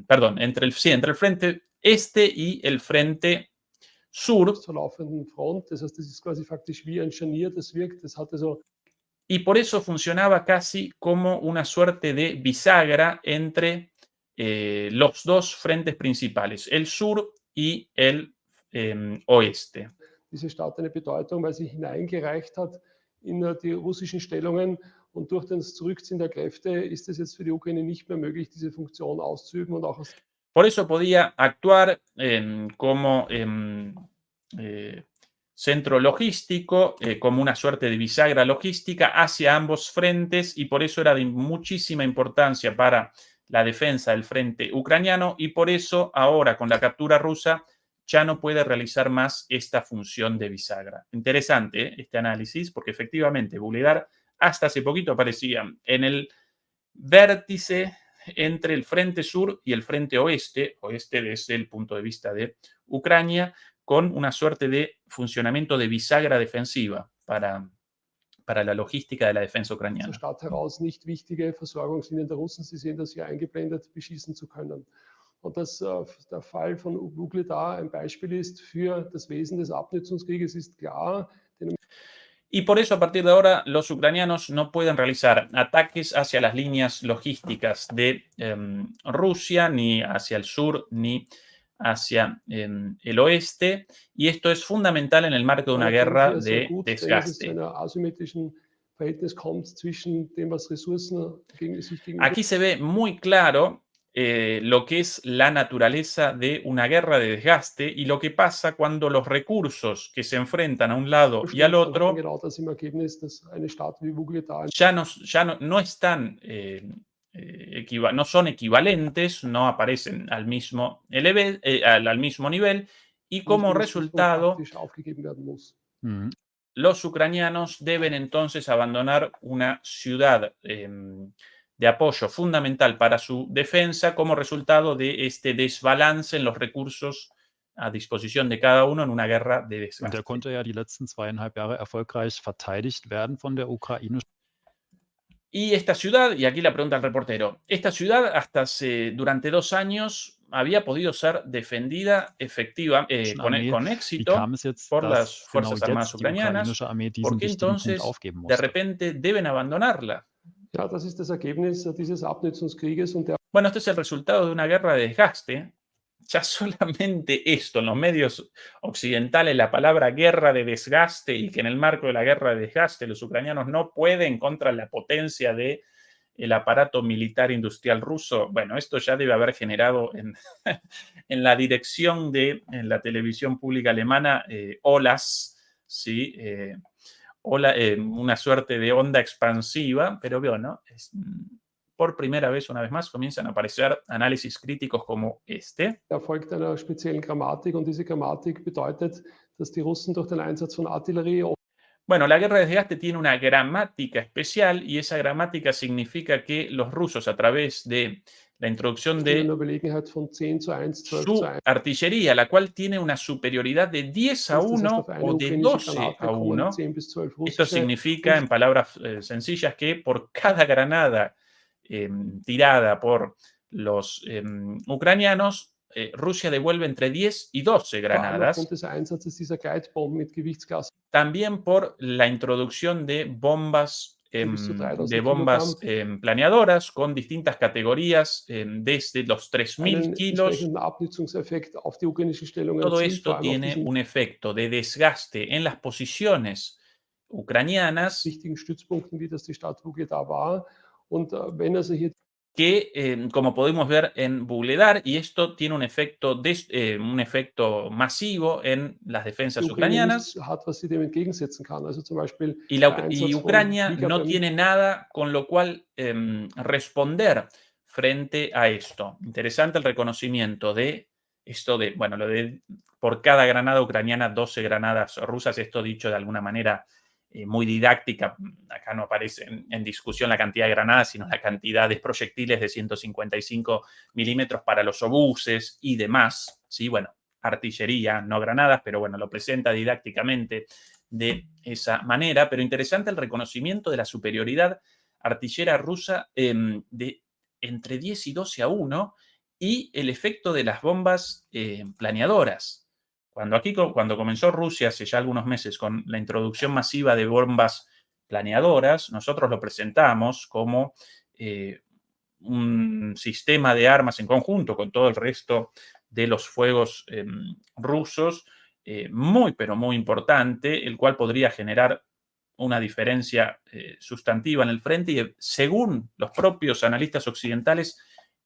perdón, entre el frente este y el frente sur, zur laufenden Front. Das heißt, das ist quasi faktisch wie ein Scharnier, das wirkt. Das hatte so y por eso funcionaba casi como una suerte de bisagra entre los dos frentes principales, el sur y el oeste. diese Stadt eine Bedeutung, weil sie hineingereicht hat in die russischen Stellungen. Und durch das Zurückziehen der Kräfte ist es jetzt für die Ukraine nicht mehr möglich, diese Funktion auszuüben und auch aus Por eso podía actuar como centro logístico, como una suerte de bisagra logística hacia ambos frentes, y por eso era de muchísima importancia para la defensa del frente ucraniano, y por eso ahora con la captura rusa ya no puede realizar más esta función de bisagra. Interesante este análisis, porque efectivamente Vuhledar hasta hace poquito aparecía en el vértice entre el frente sur y el frente oeste desde el punto de vista de Ucrania, con una suerte de funcionamiento de bisagra defensiva para la logística de la defensa der ucraniana. Stadt heraus nicht wichtige Versorgungslinien der Russen, Sie sehen das hier eingeblendet, beschießen zu können. Und dass der Fall von Vuhledar ein Beispiel ist für das Wesen des Abnutzungskrieges, ist klar. Y por eso a partir de ahora los ucranianos no pueden realizar ataques hacia las líneas logísticas de Rusia, ni hacia el sur, ni hacia el oeste. Y esto es fundamental en el marco de una Man erkennt guerra hier sehr de gut, wenn es zu desgaste. einer asymmetrischen Verhältnis kommt zwischen dem, was Ressourcen sich gegenüber Aquí se ve muy claro lo que es la naturaleza de una guerra de desgaste y lo que pasa cuando los recursos que se enfrentan a un lado y al dann hat man otro genau das im Ergebnis, dass eine Stadt wie Vuhledar no están, no son equivalentes, no aparecen al mismo, al mismo nivel, y como nicht im Stützpunkt resultado faktisch aufgegeben werden muss. Mhm. los ucranianos deben entonces abandonar una ciudad de apoyo fundamental para su defensa como resultado de este desbalance en los recursos a disposición de cada uno en una guerra de Und desgaste. der konnte ja die letzten 2,5 Jahre erfolgreich verteidigt werden von der Ukraine. Y esta ciudad, y aquí la pregunta al reportero, esta ciudad durante 2 años había podido ser defendida Armee. con Wie éxito kam es jetzt, por las dass genau Fuerzas Armadas jetzt die ucranianas. ukrainische Armee diesen ¿Por qué wichtigen Punkt entonces aufgeben de musste? repente deben abandonarla? Ja, das ist das Ergebnis dieses Abnutzungskrieges und der Bueno, este es el resultado de una guerra de desgaste. Ya solamente esto, en los medios occidentales, la palabra guerra de desgaste, y que en el marco de la guerra de desgaste los ucranianos no pueden contra la potencia del aparato militar industrial ruso. Bueno, esto ya debe haber generado en, en la dirección de en la televisión pública alemana olas, ¿sí? Una suerte de onda expansiva, pero bueno, por primera vez, una vez más, comienzan a aparecer análisis críticos como este. folgt einer speziellen Grammatik und diese Grammatik bedeutet, dass die Russen durch den Einsatz von Artillerie Bueno, la guerra de desgaste tiene una gramática especial y esa gramática significa que los rusos, a través de la introducción in de einer Überlegenheit von 10:1, 12:1. su artillería, la cual tiene una superioridad de 10 a Das heißt, 1 auf eine o de ukrainische 12 Granate a kommen 1. 10 bis 12 Esto russische. significa, en palabras sencillas, que por cada granada tirada por los ucranianos, Rusia devuelve entre 10 y 12 Vor allem granadas. aufgrund des Einsatzes dieser Gleitbomben mit Gewichtsklasse También por la introducción de bombas, bis zu 3000 Kilogramm. planeadoras con distintas categorías, desde los 3000 einen kilos. entsprechenden Abnutzungseffekt auf die ukrainischen Stellungen Todo erzielt, vor esto allem auf tiene diesen un efecto de desgaste en las posiciones ucranianas wichtigen Stützpunkten, wie das die Stadt Vuhledar war. Und wenn also hier que, como podemos ver en Vuhledar, y esto tiene un efecto masivo en las die defensas Ukraine ucranianas, nichts hat, was sie dem entgegensetzen kann. Also zum Beispiel y, der Einsatz von Ucrania Flieger no beim tiene nada con lo cual responder frente a esto. Interesante el reconocimiento de esto de, bueno, lo de por cada granada ucraniana, 12 granadas rusas, esto dicho de alguna manera muy didáctica. Acá no aparece en discusión la cantidad de granadas, sino la cantidad de proyectiles de 155 milímetros para los obuses y demás. ¿sí? Bueno, artillería, no granadas, pero bueno, lo presenta didácticamente de esa manera. Pero interesante el reconocimiento de la superioridad artillera rusa de entre 10 y 12 a 1 y el efecto de las bombas planeadoras. Cuando comenzó Rusia hace ya algunos meses con la introducción masiva de bombas planeadoras, nosotros lo presentamos como un sistema de armas en conjunto con todo el resto de los fuegos rusos, muy, pero muy importante, el cual podría generar una diferencia sustantiva en el frente y según los propios analistas occidentales,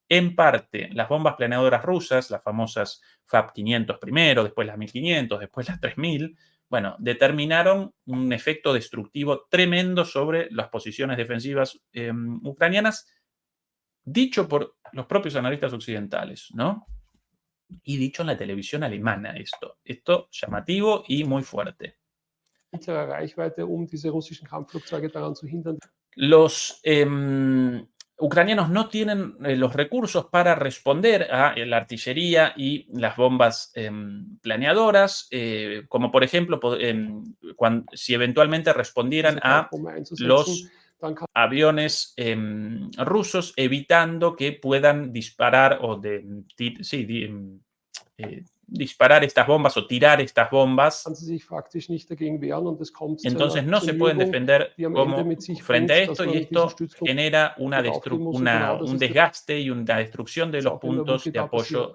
en parte las bombas planeadoras rusas, las famosas FAB-500 primero, después las 1500, después las 3000, bueno, determinaron un efecto destructivo tremendo sobre las posiciones defensivas ucranianas, dicho por los propios analistas occidentales, ¿no? Y dicho en la televisión alemana esto llamativo y muy fuerte. Mittlerer Reichweite, diese russischen Kampfflugzeuge daran zu hindern. Los ucranianos no tienen los recursos para responder a la artillería y las bombas planeadoras, como por ejemplo, si eventualmente respondieran a los aviones rusos, evitando que puedan disparar o disparar estas bombas o tirar estas bombas. Entonces no se pueden defender frente a esto y esto genera un desgaste y una destrucción de los puntos de apoyo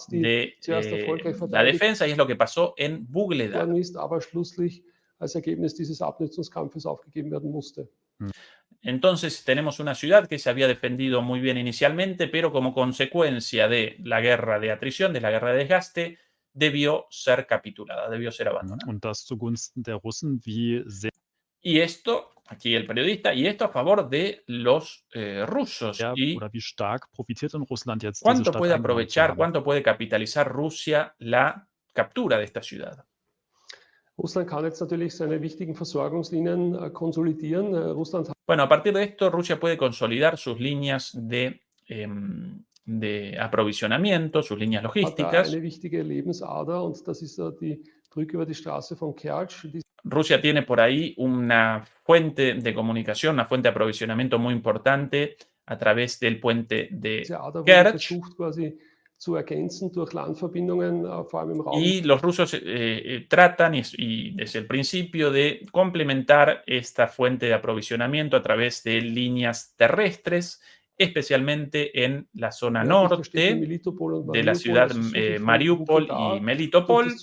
de la defensa y es lo que pasó en Vuhledar. Entonces tenemos una ciudad que se había defendido muy bien inicialmente, pero como consecuencia de la guerra de atrición, de la guerra de desgaste, debió ser capturada, debió ser abandonada. Und das zugunsten der Russen, wie sehr Y esto, aquí el periodista, y esto a favor de los rusos. Y oder wie stark profitiert denn Russland jetzt diese ¿cuánto Stadt puede eingenommen zu aprovechar, haben? cuánto puede capitalizar Rusia la captura de esta ciudad? Russland kann jetzt natürlich seine wichtigen Versorgungslinien konsolidieren. Bueno, a partir de esto, Rusia puede consolidar sus líneas de aprovisionamiento, sus líneas logísticas. Eine wichtige Lebensader und das ist die Brücke über die Straße von Kerch. Rusia tiene por ahí una fuente de comunicación, una fuente de aprovisionamiento muy importante a través del puente de Kerch. Y los rusos tratan, y desde el principio, de complementar esta fuente de aprovisionamiento a través de líneas terrestres, especialmente en la zona norte de la ciudad Mariupol y Melitopol.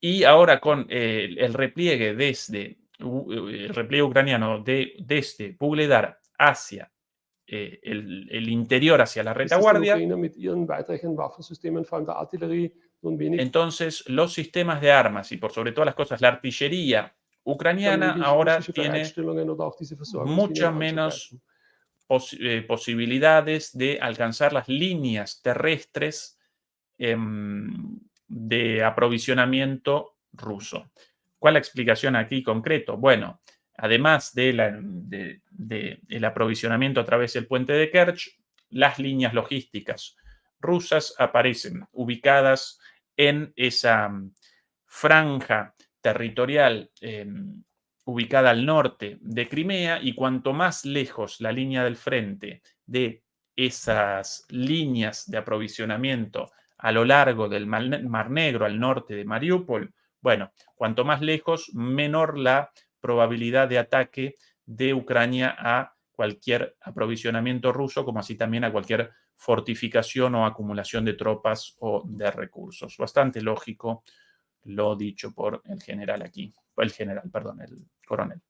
Y ahora con el repliegue el repliegue ucraniano desde Vuhledar hacia el interior, hacia la retaguardia, entonces los sistemas de armas y por sobre todas las cosas la artillería ucraniana ahora tiene muchas menos posibilidades de alcanzar las líneas terrestres de aprovisionamiento ruso. ¿Cuál es la explicación aquí concreto? Bueno, además del aprovisionamiento a través del puente de Kerch, las líneas logísticas rusas aparecen ubicadas en esa franja territorial ubicada al norte de Crimea, y cuanto más lejos la línea del frente de esas líneas de aprovisionamiento a lo largo del Mar Negro al norte de Mariupol, bueno, cuanto más lejos, menor la probabilidad de ataque de Ucrania a cualquier aprovisionamiento ruso, como así también a cualquier fortificación o acumulación de tropas o de recursos. Bastante lógico lo dicho por el coronel.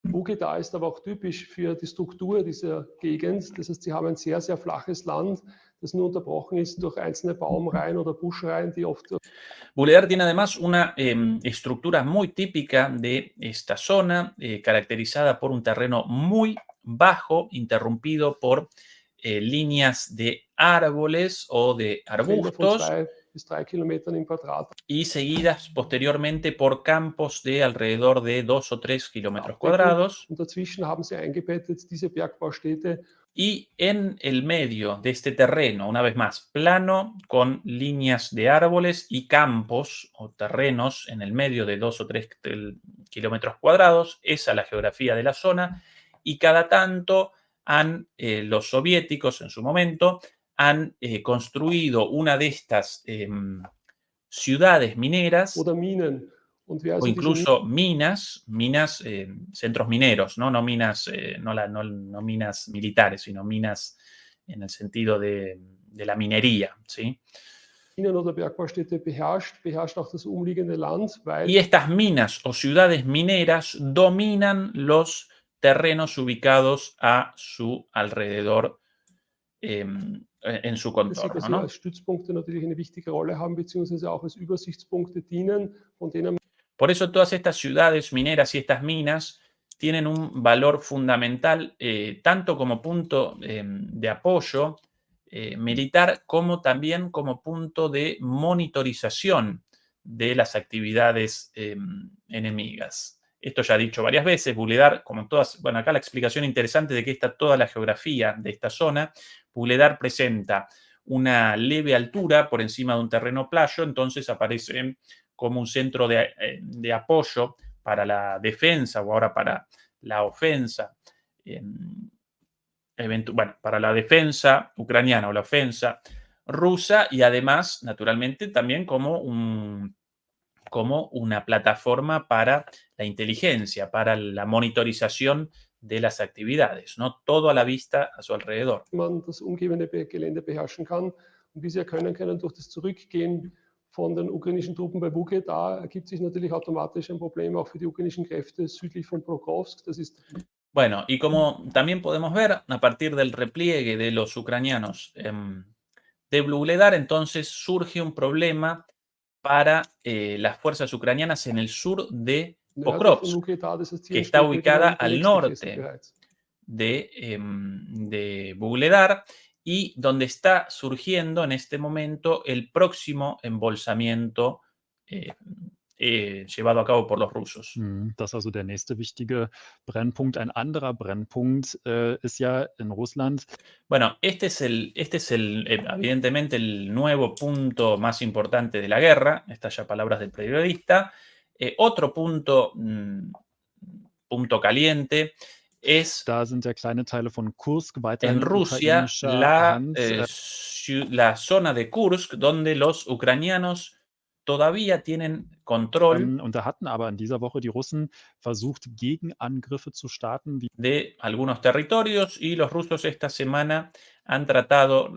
Vuhledar ist aber auch typisch für die Struktur dieser Gegend. Das heißt, sie haben ein sehr, sehr flaches Land, das nur unterbrochen ist durch einzelne Baumreihen oder Buschreihen, die oft... Vuhledar tiene además una estructura muy típica de esta zona, caracterizada por un terreno muy bajo, interrumpido por líneas de árboles o de arbustos, y seguidas posteriormente por campos de alrededor de 2 o 3 kilómetros cuadrados. Y en el medio de este terreno, una vez más, plano con líneas de árboles y campos o terrenos en el medio de 2 o 3 kilómetros cuadrados. Esa es la geografía de la zona. Y cada tanto los soviéticos en su momento han construido una de estas ciudades mineras oder Minen. Und wer o also diese incluso minas, centros mineros, ¿no? No minas, no minas militares, sino minas en el sentido de la minería, ¿sí? Minen oder Bergbaustätte beherrscht auch das umliegende Land, weil Y estas minas o ciudades mineras dominan los terrenos ubicados a su alrededor, en su sie contorno, quasi ¿no? als Stützpunkte natürlich eine wichtige Rolle haben, beziehungsweise auch als Übersichtspunkte dienen, von denen Por eso todas estas ciudades mineras y estas minas tienen un valor fundamental, tanto como punto de apoyo militar, como también como punto de monitorización de las actividades enemigas. Esto ya he dicho varias veces, Wuhledar, como todas, bueno, acá la explicación interesante de que está toda la geografía de esta zona. Wuhledar presenta una leve altura por encima de un terreno playo, entonces aparece como un centro de apoyo para la defensa o ahora para la ofensa, bueno, para la defensa ucraniana o la ofensa rusa y además, naturalmente, también como una plataforma para la inteligencia, para la monitorización de las actividades, ¿no? Todo a la vista a su alrededor. man das umgebende Gelände beherrschen kann. Und wie Sie erkennen können, durch das Zurückgehen von den ukrainischen Truppen bei Buche, da ergibt sich natürlich automatisch ein Problem auch für die ukrainischen Kräfte südlich von Prokrovsk. Das ist Bueno, y como también podemos ver, a partir del repliegue de los ucranianos de Wuhledar, entonces surge un problema para las fuerzas ucranianas en el sur de nördlich von Pokrovsk, Buche, das heißt, que hier está steht ubicada regional der al nächste Kessel norte bereits. de Wuhledar y donde está surgiendo en este momento el próximo embolsamiento llevado a cabo por los rusos. Das ist also der nächste wichtige Brennpunkt. Ein anderer Brennpunkt ist ja in Russland. Bueno, evidentemente el nuevo punto más importante de la guerra, estas ya palabras del periodista. Otro punto caliente es Da sind ja kleine Teile von Kursk weiterhin en in Rusia ukrainischer Hand. la zona de Kursk, donde los ucranianos todavía tienen control Und da hatten aber in dieser Woche die Russen versucht, Gegenangriffe zu starten. de algunos territorios y los rusos esta semana han tratado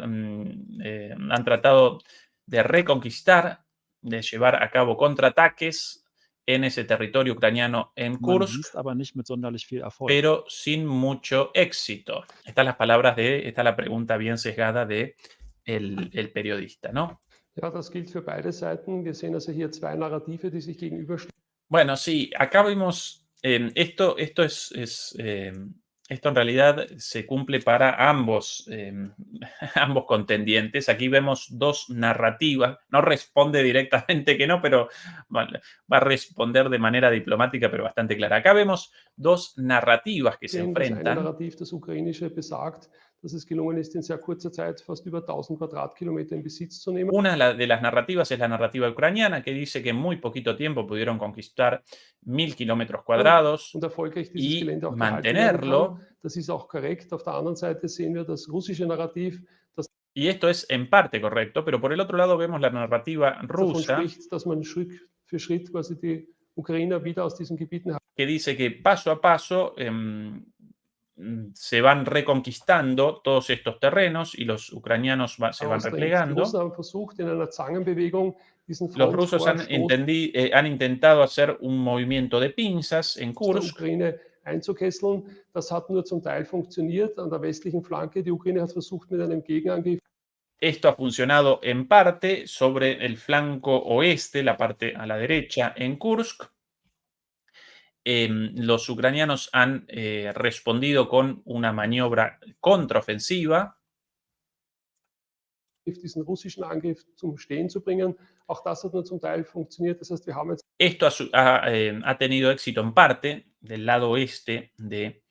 de reconquistar, de llevar a cabo contraataques en ese territorio ucraniano en Man Kursk, liest aber nicht mit sonderlich viel Erfolg. pero sin mucho éxito. Estas las palabras esta la pregunta bien sesgada de el periodista, ¿no? Ja, das gilt für beide Seiten. Wir sehen also hier zwei Narrative, die sich gegenüberstehen. Bueno, sí, acá vemos, esto en realidad se cumple para ambos, ambos contendientes. Aquí vemos dos narrativas, no responde directamente que no, pero va a responder de manera diplomática, pero bastante clara. Acá vemos dos narrativas que se Das eine enfrentan. Narrativ, das ukrainische, besagt, dass es gelungen ist, in sehr kurzer Zeit fast über 1000 Quadratkilometer in Besitz zu nehmen. Una de las narrativas es la narrativa ucraniana, que dice que en muy poquito tiempo pudieron conquistar 1000 kilómetros cuadrados Und erfolgreich dieses y Gelände auch gehalten werden mantenerlo. kann. Das ist auch korrekt. Auf der anderen Seite sehen wir das russische Narrativ, das Y esto es en parte correcto, pero por el otro lado vemos la narrativa davon rusa spricht, dass man Schritt für Schritt quasi die Ukrainer wieder aus diesen Gebieten que dice que paso a paso se van reconquistando todos estos terrenos y los ucranianos se van herausdrängt. Die replegando. Russen haben versucht, in einer Zangenbewegung diesen Los rusos han intentado hacer un movimiento de pinzas en der Kursk. Ukraine einzukesseln. Das hat nur zum Teil funktioniert an der westlichen Flanke. Die Ukraine hat versucht, mit einem Gegenangriff Esto ha funcionado en parte sobre el flanco oeste, la parte a la derecha en Kursk. Los ucranianos han respondido con una maniobra contraofensiva. diesen russischen Angriff zum Stehen zu bringen. Auch das hat nur zum Teil funktioniert. Das heißt, wir haben jetzt Esto ha tenido éxito en parte del lado oeste de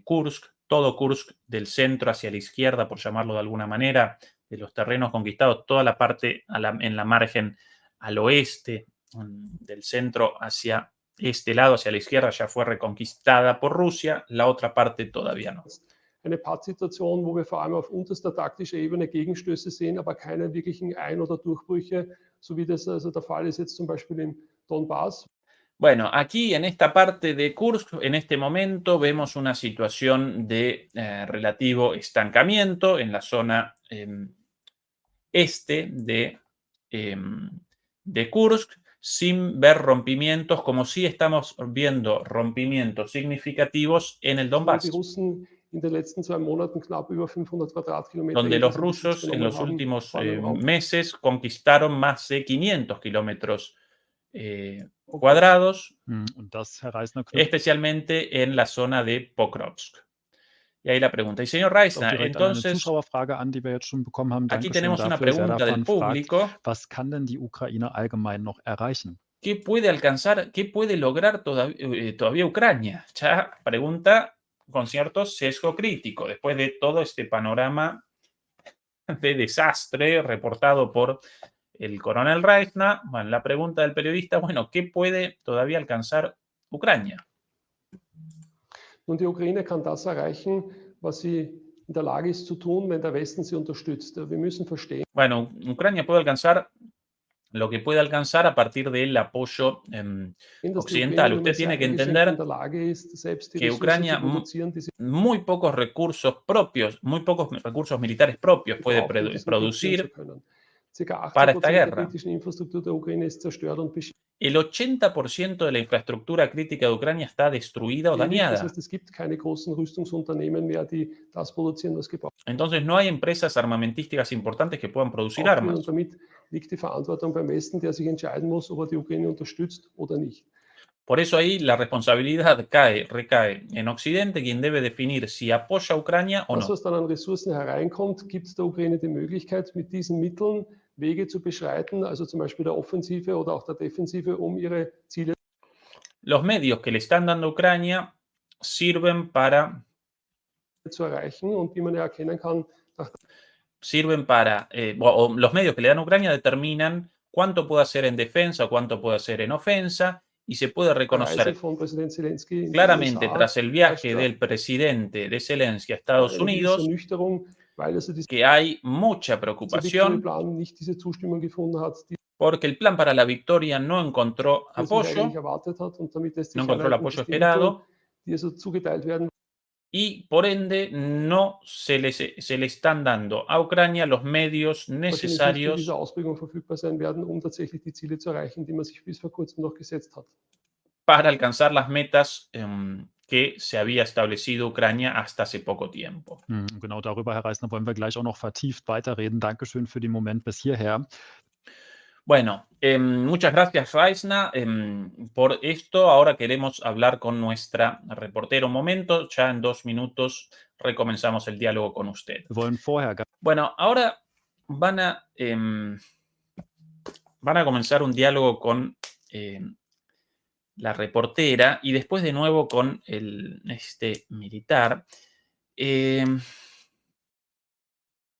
Kursk. todo Kursk del centro hacia la izquierda, por llamarlo de alguna manera, de los terrenos conquistados, toda la parte en la margen al oeste del centro hacia este lado, hacia la izquierda, ya fue reconquistada por Rusia, la otra parte todavía no. Eine Pattsituation, wo wir vor allem auf unterster taktischer Ebene Gegenstöße sehen, aber keine wirklichen Ein- oder Durchbrüche, so wie das also der Fall ist jetzt zum Beispiel im Donbass. Bueno, aquí en esta parte de Kursk, en este momento, vemos una situación de relativo estancamiento en la zona este de Kursk, sin ver rompimientos, como sí estamos viendo rompimientos significativos en el Wo die Donbass, Russen in den letzten 2 Monaten knapp über 500 Quadratkilometer donde los intensiv Besitz rusos en genommen los haben, últimos vor allem im Raum meses conquistaron más de 500 kilómetros cuadrados, Und das, Herr Reisner, knüpft especialmente en la zona de Pokrovsk. Y ahí la pregunta. Y señor auch Reisner, direkt an eine entonces, Zuschauerfrage an, die wir jetzt schon bekommen haben. aquí Dankeschön tenemos una dafür. pregunta del Serafan fragt: público. Was kann denn die Ukraine allgemein noch erreichen? ¿Qué puede alcanzar, qué puede lograr todavía Ucrania? Ya pregunta con cierto sesgo crítico, después de todo este panorama de desastre reportado por el coronel Reisner. Bueno, la pregunta del periodista, bueno, ¿qué puede todavía alcanzar Ucrania? Nun, die Ukraine kann das erreichen, was sie in der Lage ist zu tun, wenn der Westen sie unterstützt. Wir müssen verstehen, Bueno, Ucrania puede alcanzar lo que puede alcanzar a partir del apoyo dass die occidental. Ukraine nur Usted mehr sehr tiene que eingeschränkt in entender der Lage ist, selbst die que Ressourcen zu Ucrania produzieren, die sie muy pocos recursos propios, muy pocos recursos militares propios puede braucht, um diesen Krieg führen zu producir können. Circa para esta 80% der guerra. kritischen Infrastruktur der Ukraine ist zerstört und beschädigt. El 80% de la infraestructura crítica de Ucrania está destruida o Das dañada. heißt, es gibt keine großen Rüstungsunternehmen mehr, die das produzieren, was gebraucht Entonces no hay empresas armamentísticas importantes que puedan producir wird. armas. Und damit liegt die Verantwortung beim Westen, der sich entscheiden muss, ob er die Ukraine unterstützt oder nicht. Por eso ahí la responsabilidad recae en Occidente, quien debe definir si apoya a Ucrania o Das, no. was dann an Ressourcen hereinkommt, gibt der Ukraine die Möglichkeit, mit diesen Mitteln Wege zu beschreiten, also zum Beispiel der Offensive oder auch der Defensive, um ihre Ziele Los medios que le están dando a Ucrania sirven para zu erreichen und wie man ja erkennen kann, nach los medios que le dan a Ucrania determinan cuánto puede hacer en defensa o cuánto puede hacer en ofensa, y se puede der Reise reconocer von Präsident Zelensky in die claramente USA tras el viaje herrscht del presidente de Zelensky a Estados eine gewisse Unidos Ernüchterung, weil also dieser que hay mucha Victory preocupación Plan nicht diese Zustimmung gefunden hat, die porque el plan para la victoria no encontró er sich eigentlich apoyo, erwartet hat, und damit lässt no sich encontró el herleiten, apoyo dass die Mittel, esperado, die also zugeteilt werden, y por ende no se le están dando a Ucrania los medios wahrscheinlich nicht in necesarios dieser Ausprägung verfügbar sein werden, um tatsächlich die Ziele zu erreichen, die man sich bis vor kurzem noch gesetzt hat. para alcanzar las metas que se había establecido Ucrania hasta hace poco tiempo. Genau darüber, Herr Reisner, wollen wir gleich auch noch vertieft weiterreden. Dankeschön für den Moment bis hierher. Bueno, muchas gracias, Reisner, por esto. Ahora queremos hablar con nuestra reportera un momento. Ya en 2 minutos recomenzamos el diálogo con usted. Wir wollen vorher Bueno, ahora van a comenzar un diálogo con la reportera y después de nuevo con este militar.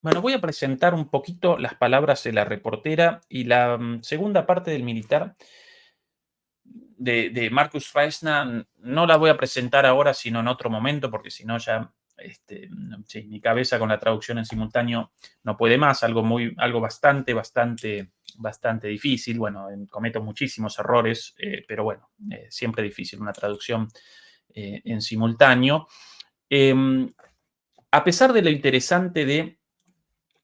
Bueno, voy a presentar un poquito las palabras de la reportera y la segunda parte del militar de Marcus Reisner no la voy a presentar ahora, sino en otro momento, porque si no ya sí, mi cabeza con la traducción en simultáneo no puede más, algo bastante difícil. Bueno, cometo muchísimos errores, pero bueno, siempre difícil una traducción en simultáneo. A pesar de lo interesante de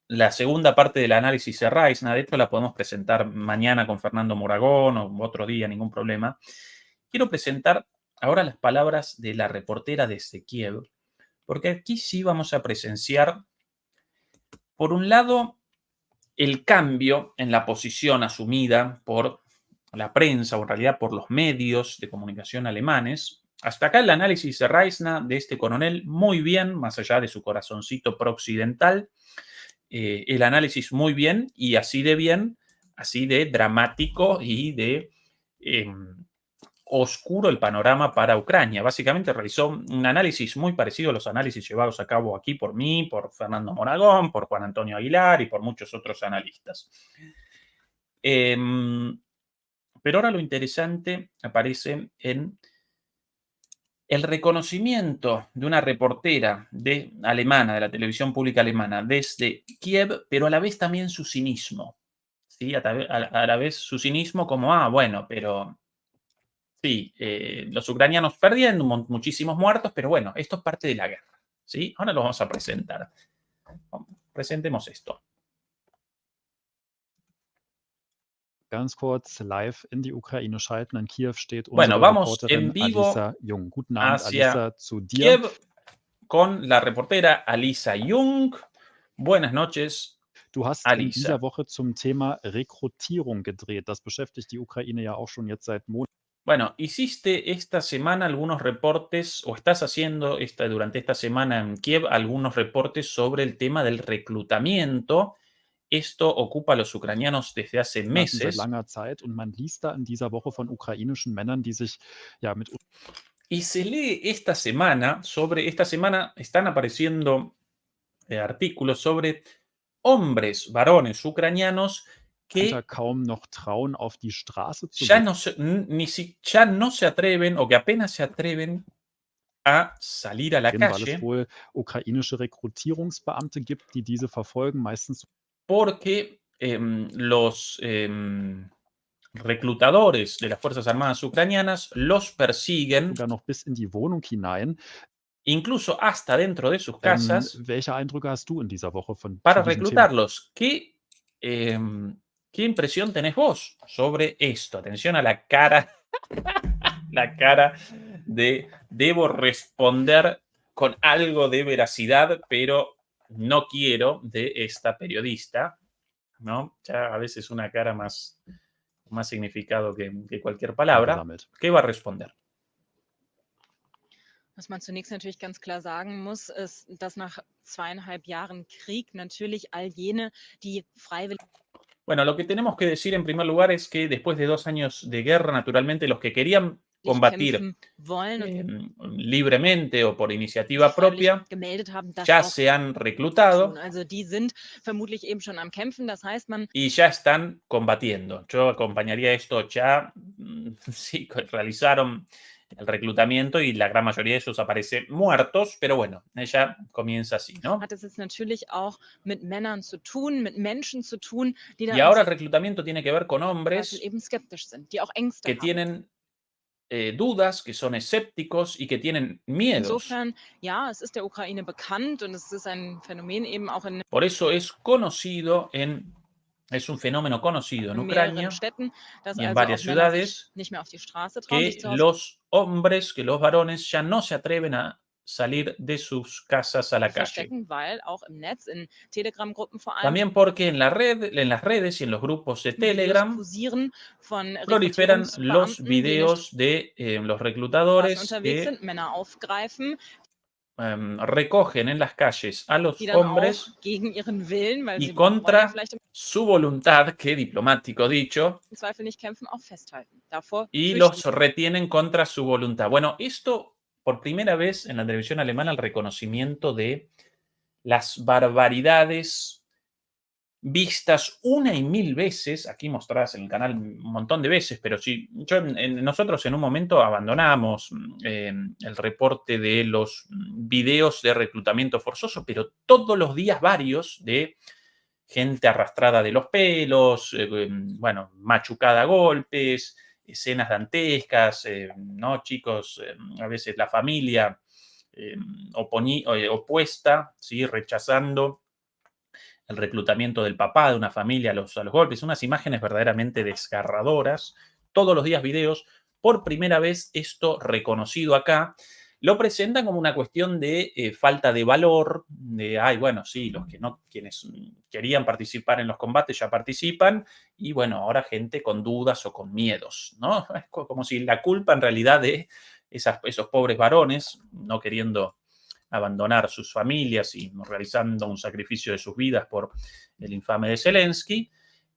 la segunda parte del análisis de Reisner, de hecho la podemos presentar mañana con Fernando Moragón o otro día, ningún problema. Quiero presentar ahora las palabras de la reportera desde Kiev, porque aquí sí vamos a presenciar, por un lado, el cambio en la posición asumida por la prensa, o en realidad por los medios de comunicación alemanes. Hasta acá el análisis de Reisner de este coronel, muy bien, más allá de su corazoncito pro-occidental. El análisis muy bien, y así de bien, así de dramático y de oscuro el panorama para Ucrania. Básicamente realizó un análisis muy parecido a los análisis llevados a cabo aquí por mí, por Fernando Moragón, por Juan Antonio Aguilar y por muchos otros analistas. Pero ahora lo interesante aparece en el reconocimiento de una reportera alemana, de la televisión pública alemana, desde Kiev, pero a la vez también su cinismo. ¿Sí? A la vez su cinismo como, bueno, pero sí, los ucranianos perdiendo muchísimos muertos, pero bueno, esto es parte de la guerra. ¿Sí? Ahora lo vamos a presentar. Presentemos esto. Ganz kurz live in die Ukraine schalten. In Kiew steht Bueno, unsere vamos Reporterin en vivo Alisa Jung. Guten Abend, hacia Alisa, zu dir. Kiev con la reportera Alisa Jung. Buenas noches, Du hast in Alisa. dieser Woche zum Thema Rekrutierung gedreht. Das beschäftigt die Ukraine ja auch schon jetzt seit Monaten. Bueno, hiciste esta semana algunos reportes, o estás haciendo durante esta semana en Kiev algunos reportes sobre el tema del reclutamiento. Esto ocupa a los ucranianos desde hace Seit meses. langer Zeit und man liest da in dieser Woche von ukrainischen Männern, die sich ja mit Y se lee esta semana están apareciendo artículos sobre hombres, varones ucranianos que kaum noch trauen, auf die Straße zu ya gehen. ya no se atreven o que apenas se atreven a salir a la Weil es calle wohl ukrainische Rekrutierungsbeamte gibt, die diese verfolgen, meistens porque los reclutadores de las Fuerzas Armadas ucranianas los persiguen sogar noch bis in die Wohnung hinein. incluso hasta dentro de sus casas Welche Eindrücke hast du in dieser Woche para zu diesem Thema? reclutarlos. ¿Qué impresión tenés vos sobre esto? Atención a la cara, la cara de debo responder con algo de veracidad, pero no quiero, de esta periodista, ¿no? Ya a veces una cara más significado que cualquier palabra. Gesammelt. ¿Qué va a responder? Was man zunächst natürlich ganz klar sagen muss, ist, dass nach 2,5 Jahren Krieg natürlich all jene, die freiwillig Bueno, lo que tenemos que decir en primer lugar es que después de 2 años de guerra, naturalmente los que querían combatir kämpfen wollen und libremente o por iniciativa sich freiwillig propia, gemeldet haben, das ya auch se han reclutado tun. Also die sind vermutlich eben schon am Kämpfen. Das heißt, man y ya están combatiendo. Yo acompañaría esto ya, sí, realizaron el reclutamiento y la gran mayoría de ellos aparecen muertos, pero bueno, ella comienza así, ¿no? hat es jetzt natürlich auch mit Männern zu tun, mit Menschen zu tun, die da Y ahora el reclutamiento tiene que ver con im hombres Zweifel eben skeptisch sind, die auch Ängste que haben. tienen dudas, que son escépticos y que tienen miedos. Insofern, ja, es ist der Ukraine bekannt und es ist ein Phänomen eben auch in Por eso es un fenómeno conocido en Ucrania mehreren Städten, dass y en also varias auch Männer sich ciudades nicht mehr auf die Straße trauen, que sich zu Hause los hombres, que los varones ya no se atreven a salir de sus casas a la calle. verstecken, weil auch im Netz, in Telegram-Gruppen vor allem, También porque en las redes y en los grupos de Videos Telegram kursieren von proliferan los Rekrutierungsbeamten, die in videos de los Straßen reclutadores unterwegs que sind, Männer aufgreifen, recogen en las calles a los die dann auch hombres gegen ihren Willen, weil y sie wollen ja contra vielleicht im su voluntad, que diplomático dicho, Zweifel nicht kämpfen, auch festhalten. Davor y flüchten los retienen contra su voluntad. Bueno, esto por primera vez en la televisión alemana, el reconocimiento de las barbaridades vistas una y mil veces, aquí mostradas en el canal un montón de veces, pero sí, nosotros en un momento abandonamos el reporte de los videos de reclutamiento forzoso, pero todos los días varios de gente arrastrada de los pelos, bueno, machucada a golpes, escenas dantescas, ¿no? Chicos, a veces la familia opuesta, ¿sí? Rechazando el reclutamiento del papá de una familia a los golpes, unas imágenes verdaderamente desgarradoras, todos los días videos, por primera vez esto reconocido acá, lo presentan como una cuestión de falta de valor, de, bueno, sí, quienes querían participar en los combates ya participan, y bueno, ahora gente con dudas o con miedos, ¿no? Es como si la culpa en realidad de esos pobres varones, no queriendo abandonar sus familias y realizando un sacrificio de sus vidas por el infame de Zelensky,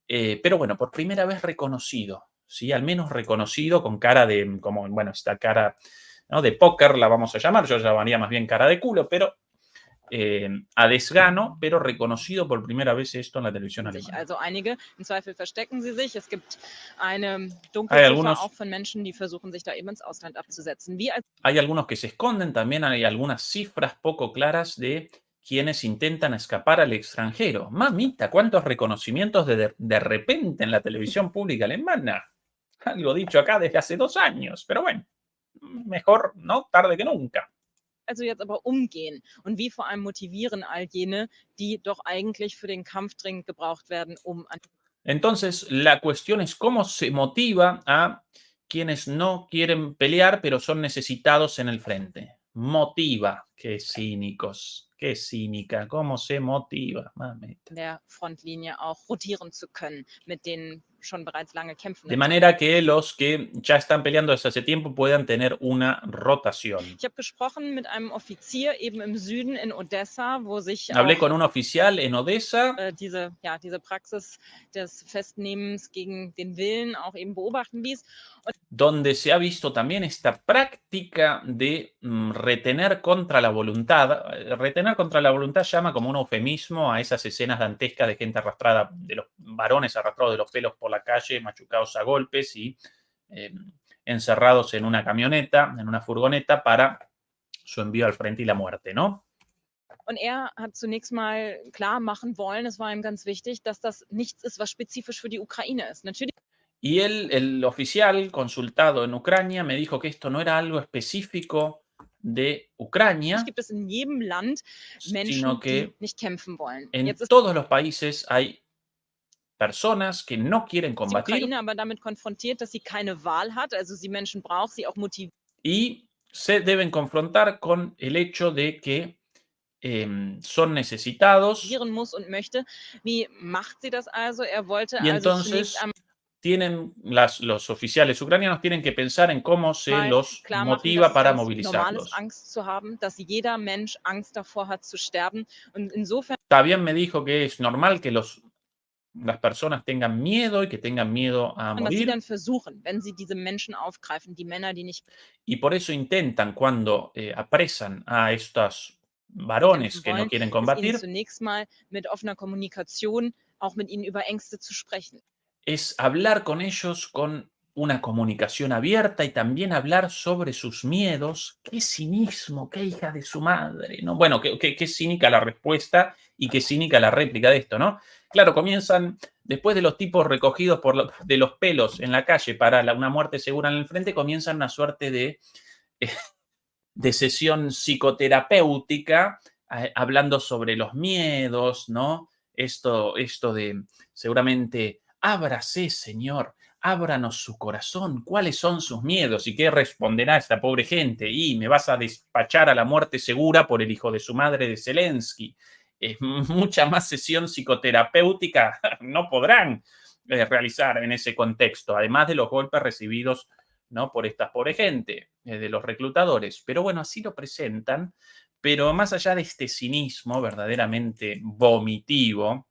pero bueno, por primera vez reconocido, ¿sí? Al menos reconocido con cara de, como, bueno, esta cara, ¿no?, de póker, la vamos a llamar, yo llamaría más bien cara de culo, pero a desgano, pero reconocido por primera vez esto en la televisión alemana. Also einige, im Zweifel verstecken sie sich. Es gibt eine Hay Dunkelziffer auch algunos, von Menschen, die versuchen, sich da eben ins Ausland abzusetzen. Wir als hay algunos que se esconden, también hay algunas cifras poco claras de quienes intentan escapar al extranjero. Mamita, cuántos reconocimientos de repente en la televisión pública alemana. Algo dicho acá desde hace 2 años, pero bueno, mejor no tarde que nunca. also jetzt aber umgehen und wie vor allem motivieren all jene, die doch eigentlich für den Kampf dringend gebraucht werden, um an Entonces, la cuestión es cómo se motiva a quienes no quieren pelear, pero son necesitados en el frente. Motiva. Qué cínicos, qué cínica. ¿Cómo se motiva? Mamita. der Frontlinie auch rotieren zu können mit den schon bereits lange De kämpfenden. manera que los que ya están peleando desde hace tiempo puedan tener una rotación. Ich habe gesprochen mit einem Offizier eben im Süden in Odessa, wo sich Hablé auch con un oficial en Odessa diese Praxis des Festnehmens gegen den Willen auch eben beobachten ließ. donde se ha visto también esta práctica de retener contra la voluntad. Retener contra la voluntad llama como un eufemismo a esas escenas dantescas de gente arrastrada, de los varones arrastrados de los pelos por la calle, machucados a golpes y encerrados en una camioneta, en una furgoneta, para su envío al frente y la muerte, ¿no? Und er hat zunächst mal klar machen wollen, es war ihm ganz wichtig, dass das nichts ist, was spezifisch für die Ukraine ist. Natürlich Y él, el oficial consultado en Ucrania, me dijo que esto no era algo específico de Ucrania, gibt es in jedem Land Menschen, sino die que nicht kämpfen wollen. en Jetzt ist todos los países hay personas que no quieren die combatir Ukraine aber damit konfrontiert, dass sie keine Wahl hat, also sie Menschen braucht, sie auch motivieren y se deben confrontar con el hecho de que son necesitados muss und möchte. Wie macht sie das also? Er wollte y also zunächst entonces tienen los oficiales ucranianos tienen que pensar en cómo se einmal los klar machen, motiva dass es para ganz normal ist, movilizarlos. Angst zu haben, dass jeder Mensch Angst davor hat zu sterben. Und insofern También me dijo que es normal que las personas tengan miedo y que tengan miedo a dass sie morir dann versuchen, wenn sie diese Menschen aufgreifen, die Männer, die nicht y por eso intentan cuando apresan a estos varones kämpfen que no wollen, quieren ist ihnen combatir, zunächst mal mit offener Kommunikation auch mit ihnen über Ängste zu sprechen. es hablar con ellos con una comunicación abierta y también hablar sobre sus miedos. Qué cinismo, qué hija de su madre, ¿no? Bueno, qué cínica la respuesta y qué cínica la réplica de esto, ¿no? Claro, comienzan, después de los tipos recogidos de los pelos en la calle para una muerte segura en el frente, comienzan una suerte de sesión psicoterapéutica, hablando sobre los miedos, ¿no? Esto de seguramente, ábrase, Señor, ábranos su corazón, ¿cuáles son sus miedos? ¿Y qué responderá esta pobre gente? Y me vas a despachar a la muerte segura por el hijo de su madre de Zelensky. Mucha más sesión psicoterapéutica no podrán realizar en ese contexto, además de los golpes recibidos, ¿no?, por esta pobre gente, de los reclutadores. Pero bueno, así lo presentan. Pero más allá de este cinismo verdaderamente vomitivo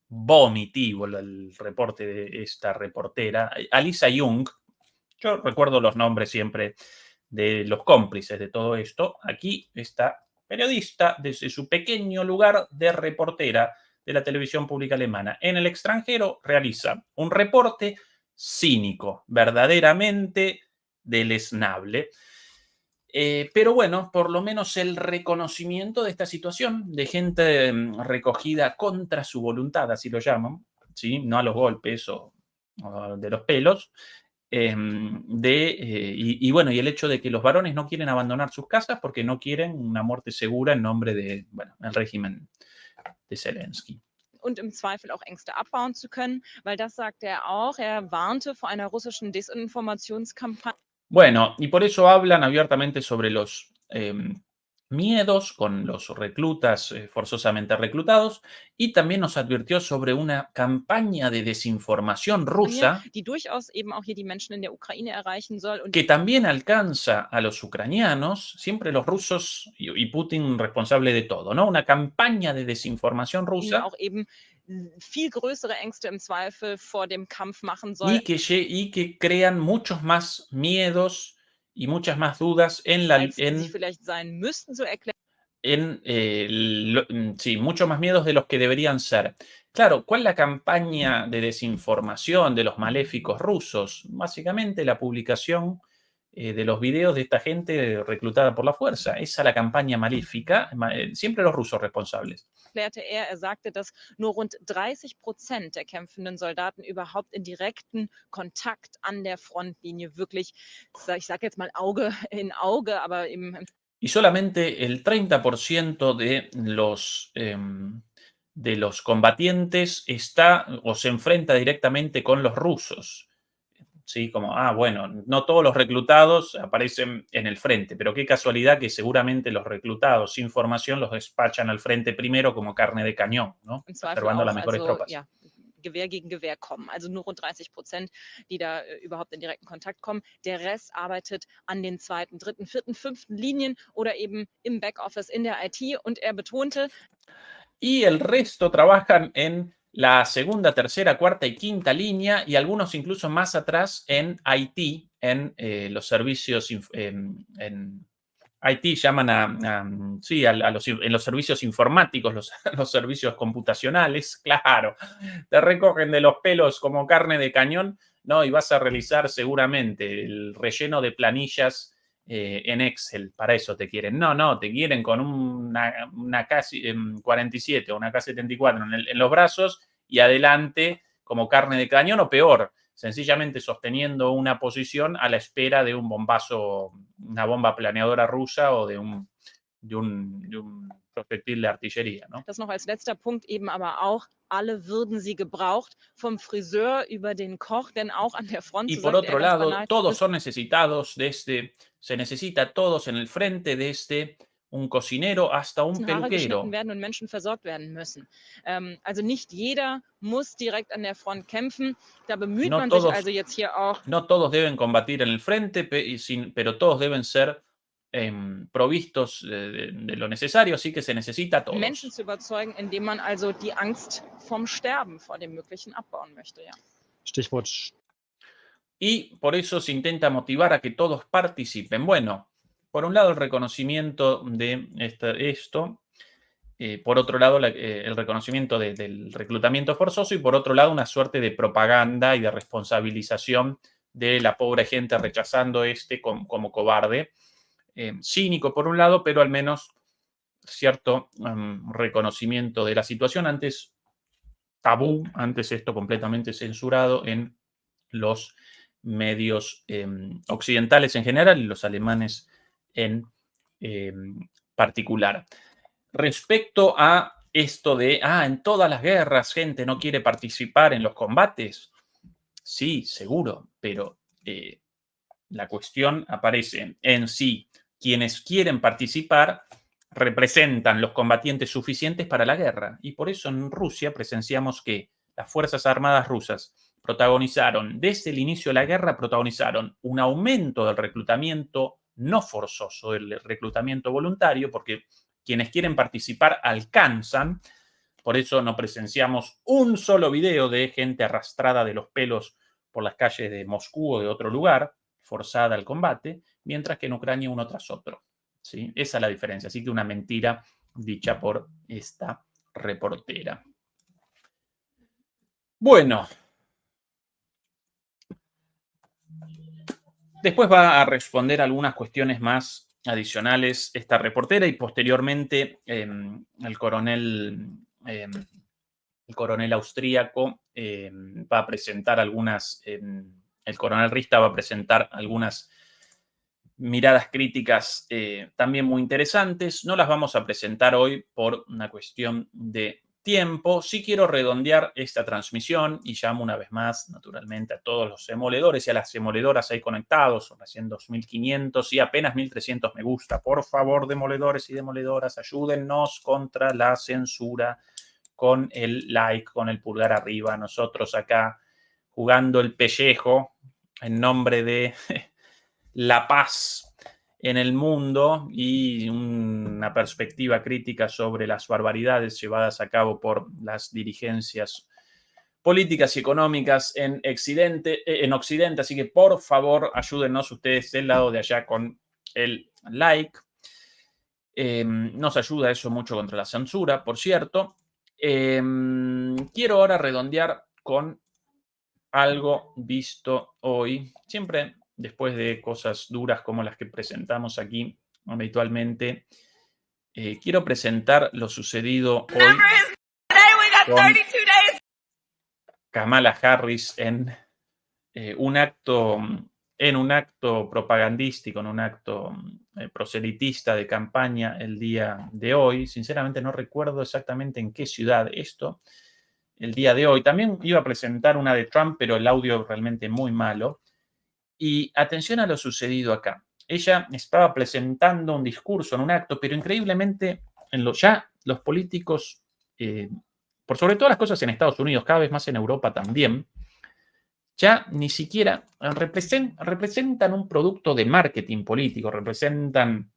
el reporte de esta reportera, Alisa Jung, yo recuerdo los nombres siempre de los cómplices de todo esto. Aquí esta periodista, desde su pequeño lugar de reportera de la televisión pública alemana en el extranjero, realiza un reporte cínico, verdaderamente deleznable. Pero bueno, por lo menos el reconocimiento de esta situación de gente recogida contra su voluntad, así lo llaman, ¿sí? No a los golpes o de los pelos, y bueno, y el hecho de que los varones no quieren abandonar sus casas porque no quieren una muerte segura en nombre de, bueno, el régimen de Zelensky. Und im Zweifel auch Ängste abbauen zu können, weil das sagte er auch. Er warnte vor einer russischen Desinformationskampagne. Bueno, y por eso hablan abiertamente sobre miedos con los reclutas forzosamente reclutados y también nos advirtió sobre una campaña de desinformación rusa Die durchaus eben auch hier die Menschen in der Ukraine erreichen soll und que también alcanza a los ucranianos, siempre los rusos y Putin responsable de todo, ¿no? Una campaña de desinformación ihnen rusa auch eben viel größere Ängste im Zweifel vor dem Kampf machen soll, y que crean muchos más miedos y muchas más dudas als sie vielleicht sein müssten zu erklären. sí, mucho más miedos de los que deberían ser. Claro, ¿cuál es la campaña de desinformación de los maléficos rusos? Básicamente la publicación de los videos de esta gente reclutada por la fuerza. Esa es la campaña maléfica, siempre los rusos responsables. Erklärte er sagte, dass nur rund 30% der kämpfenden Soldaten überhaupt in direkten Kontakt an der Frontlinie wirklich, ich sage jetzt mal Auge in Auge, aber eben Y solamente el 30% de los combatientes está o se enfrenta directamente con los rusos. ¿Sí? Como, bueno, no todos los reclutados aparecen en el frente, pero qué casualidad que seguramente los reclutados sin formación los despachan al frente primero como carne de cañón, ¿no? im Zweifel Observando auch, las mejores tropas. ja, Gewehr gegen Gewehr kommen. Also nur rund 30%, die da überhaupt in direkten Kontakt kommen. Der Rest arbeitet an den zweiten, dritten, vierten, fünften Linien oder eben im Backoffice in der IT. Und er betonte, Y el resto trabajan en la segunda, tercera, cuarta y quinta línea y algunos incluso más atrás en IT, en los servicios, en IT llaman en los servicios informáticos, los servicios computacionales, claro, te recogen de los pelos como carne de cañón, ¿no? Y vas a realizar seguramente el relleno de planillas en Excel, para eso te quieren. No, te quieren con una K47 o una K74 en los brazos y adelante como carne de cañón o peor, sencillamente sosteniendo una posición a la espera de un bombazo, una bomba planeadora rusa o de un proyectil de artillería, ¿no? das noch als letzter Punkt eben aber auch, alle würden sie gebraucht, vom Friseur über den Koch, denn auch an der Front, Y so por sagte er otro ganz lado, banal, todos son necesitados, se necesita a todos en el frente, desde un cocinero hasta un müssen Haare geschnitten peluquero. werden und Menschen versorgt werden müssen. Also nicht jeder muss direkt an der Front kämpfen. Da bemüht No man sich todos, also jetzt hier auch, no todos deben combatir en el frente, pero todos deben ser provistos de lo necesario, así que se necesita a Menschen todos. zu überzeugen, indem man also die Angst vom Sterben, vor dem Möglichen abbauen möchte. Ja. Stichwort Y por eso se intenta motivar a que todos participen. Bueno, por un lado el reconocimiento de esto, por otro lado el reconocimiento del reclutamiento forzoso y por otro lado una suerte de propaganda y de responsabilización de la pobre gente rechazando como cobarde. Cínico por un lado, pero al menos cierto reconocimiento de la situación. Antes tabú, antes esto completamente censurado en los medios occidentales en general y los alemanes en particular. Respecto a esto de, en todas las guerras gente no quiere participar en los combates, sí, seguro, pero la cuestión aparece en sí. Quienes quieren participar representan los combatientes suficientes para la guerra. Y por eso en Rusia presenciamos que las Fuerzas Armadas rusas protagonizaron, desde el inicio de la guerra, protagonizaron un aumento del reclutamiento no forzoso, del reclutamiento voluntario, porque quienes quieren participar alcanzan. Por eso no presenciamos un solo video de gente arrastrada de los pelos por las calles de Moscú o de otro lugar, forzada al combate, mientras que en Ucrania uno tras otro. ¿Sí? Esa es la diferencia. Así que una mentira dicha por esta reportera. Bueno. Después va a responder algunas cuestiones más adicionales esta reportera y posteriormente el coronel austríaco va a presentar el coronel Rista va a presentar algunas miradas críticas también muy interesantes. No las vamos a presentar hoy por una cuestión de tiempo, sí quiero redondear esta transmisión y llamo una vez más, naturalmente, a todos los demoledores y a las demoledoras ahí conectados. Son recién 2.500 y apenas 1.300 me gusta. Por favor, demoledores y demoledoras, ayúdennos contra la censura con el like, con el pulgar arriba. Nosotros acá jugando el pellejo en nombre de la paz en el mundo y una perspectiva crítica sobre las barbaridades llevadas a cabo por las dirigencias políticas y económicas en Occidente. Así que, por favor, ayúdennos ustedes del lado de allá con el like. Nos ayuda eso mucho contra la censura, por cierto. Quiero ahora redondear con algo visto hoy. Siempre después de cosas duras como las que presentamos aquí habitualmente, quiero presentar lo sucedido hoy con Kamala Harris en un acto propagandístico, en un acto proselitista de campaña el día de hoy. Sinceramente no recuerdo exactamente en qué ciudad esto. El día de hoy. También iba a presentar una de Trump, pero el audio realmente muy malo. Y atención a lo sucedido acá. Ella estaba presentando un discurso en un acto, pero increíblemente ya los políticos, por sobre todas las cosas en Estados Unidos, cada vez más en Europa también, ya ni siquiera representan un producto de marketing político, representan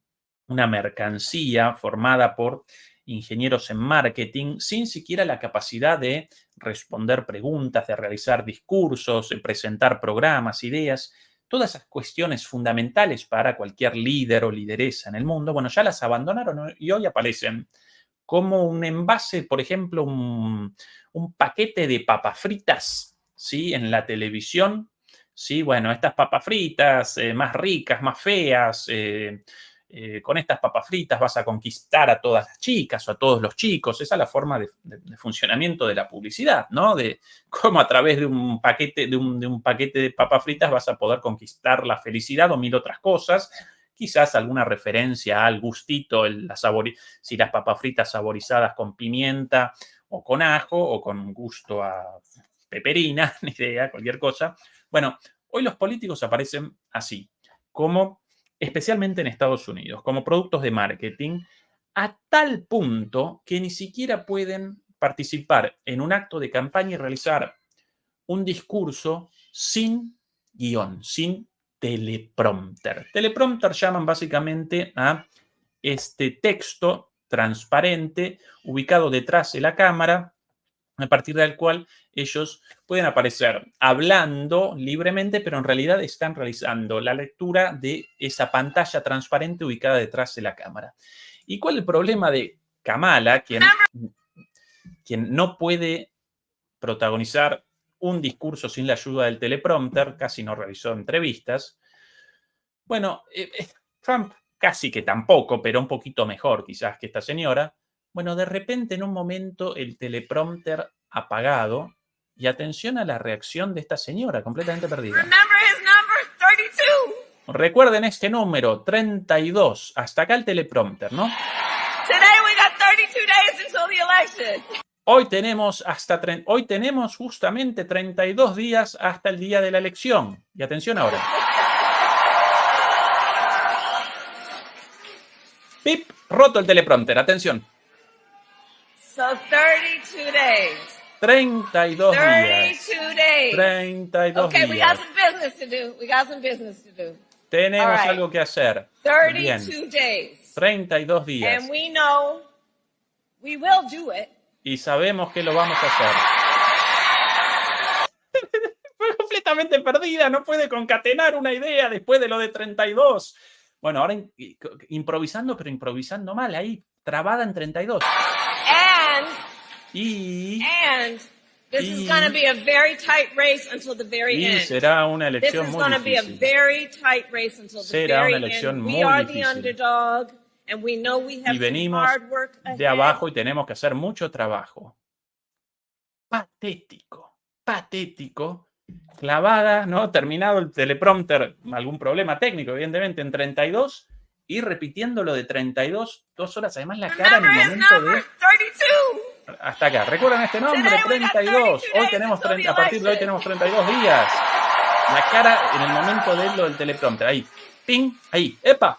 una mercancía formada por ingenieros en marketing sin siquiera la capacidad de responder preguntas, de realizar discursos, de presentar programas, ideas. Todas esas cuestiones fundamentales para cualquier líder o lideresa en el mundo, bueno, ya las abandonaron y hoy aparecen como un envase, por ejemplo, un paquete de papas fritas, ¿sí? En la televisión, ¿sí? Bueno, estas papas fritas más ricas, más feas, con estas papas fritas vas a conquistar a todas las chicas o a todos los chicos. Esa es la forma de funcionamiento de la publicidad, ¿no? De cómo a través de un paquete de papas fritas vas a poder conquistar la felicidad o mil otras cosas. Quizás alguna referencia al gustito, si las papas fritas saborizadas con pimienta o con ajo o con gusto a peperina, ni idea, cualquier cosa. Bueno, hoy los políticos aparecen así, como especialmente en Estados Unidos, como productos de marketing, a tal punto que ni siquiera pueden participar en un acto de campaña y realizar un discurso sin guión, sin teleprompter. Teleprompter llaman básicamente a este texto transparente ubicado detrás de la cámara, a partir del cual ellos pueden aparecer hablando libremente, pero en realidad están realizando la lectura de esa pantalla transparente ubicada detrás de la cámara. ¿Y cuál es el problema de Kamala, quien no puede protagonizar un discurso sin la ayuda del teleprompter, casi no realizó entrevistas? Bueno, Trump casi que tampoco, pero un poquito mejor quizás que esta señora. Bueno, de repente en un momento el teleprompter apagado y atención a la reacción de esta señora completamente perdida. Recuerden este número, 32. Hasta acá el teleprompter, ¿no? Hoy tenemos justamente 32 días hasta el día de la elección. Y atención ahora. Pip, roto el teleprompter, atención. So 32 days. 32 días. 32 days. 32 Okay, días. we got some business to do. Tenemos All right. algo que hacer. 32 Bien. days. 32 días. And we know we will do it. Y sabemos que lo vamos a hacer. Fue completamente perdida, no puede concatenar una idea después de lo de 32. Bueno, ahora improvisando, pero improvisando mal, ahí, trabada en 32. And Y this is going to be a very tight race until the very end. será una This elección is muy going to be a difícil. very tight race until the Será very una elección end. muy We are the difícil. underdog, and we know we have Y some venimos hard work ahead. de abajo y tenemos que hacer mucho trabajo. Patético, patético. Clavada, ¿no? Terminado el teleprompter, algún problema técnico, evidentemente, en 32 y repitiendo lo de 32, 2 horas. Además, la cara en el Remember his momento number, de... 32. hasta acá. ¿Recuerdan este nombre? 32. Hoy tenemos a partir de hoy tenemos 32 días. La cara en el momento de lo del teleprompter. Ahí. Ping. Ahí. ¡Epa!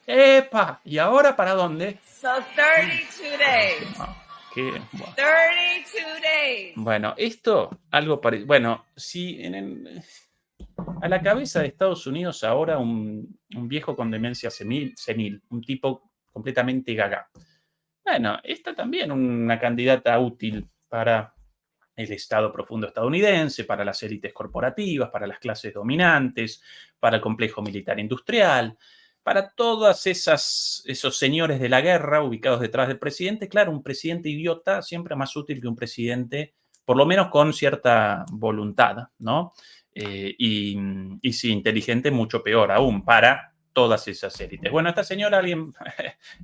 ¡Epa! ¿Y ahora para dónde? So 32 days. Bueno. 32 days. Bueno, esto, algo parecido. Bueno, si a la cabeza de Estados Unidos ahora un viejo con demencia senil, un tipo completamente gaga. Bueno, esta también una candidata útil para el Estado profundo estadounidense, para las élites corporativas, para las clases dominantes, para el complejo militar industrial, para todos esos señores de la guerra ubicados detrás del presidente. Claro, un presidente idiota siempre es más útil que un presidente, por lo menos con cierta voluntad, ¿no? Y si inteligente, mucho peor aún para todas esas élites. Bueno, esta señora, alguien,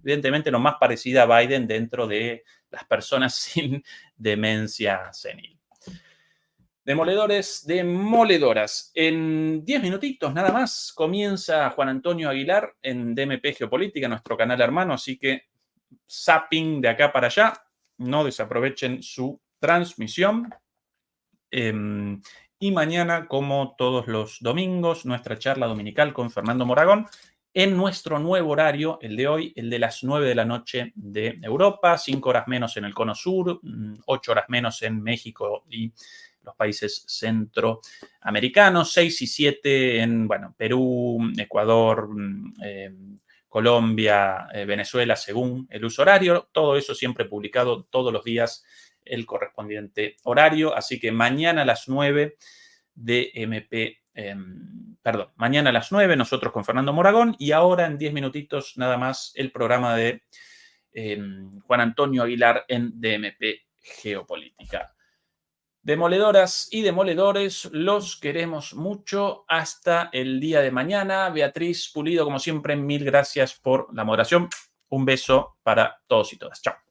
evidentemente, lo más parecida a Biden dentro de las personas sin demencia senil. Demoledores, demoledoras. En 10 minutitos nada más comienza Juan Antonio Aguilar en DMP Geopolítica, nuestro canal hermano, así que zapping de acá para allá, no desaprovechen su transmisión. Y mañana, como todos los domingos, nuestra charla dominical con Fernando Moragón en nuestro nuevo horario, el de hoy, el de las 9 de la noche de Europa, 5 horas menos en el Cono Sur, 8 horas menos en México y los países centroamericanos, 6 y 7 en Perú, Ecuador, Colombia, Venezuela, según el uso horario. Todo eso siempre publicado todos los días, el correspondiente horario. Así que mañana a las 9 mañana a las 9 nosotros con Fernando Moragón, y ahora en 10 minutitos nada más el programa de Juan Antonio Aguilar en DMP Geopolítica. Demoledoras y demoledores, los queremos mucho. Hasta el día de mañana. Beatriz Pulido, como siempre, mil gracias por la moderación. Un beso para todos y todas. Chao.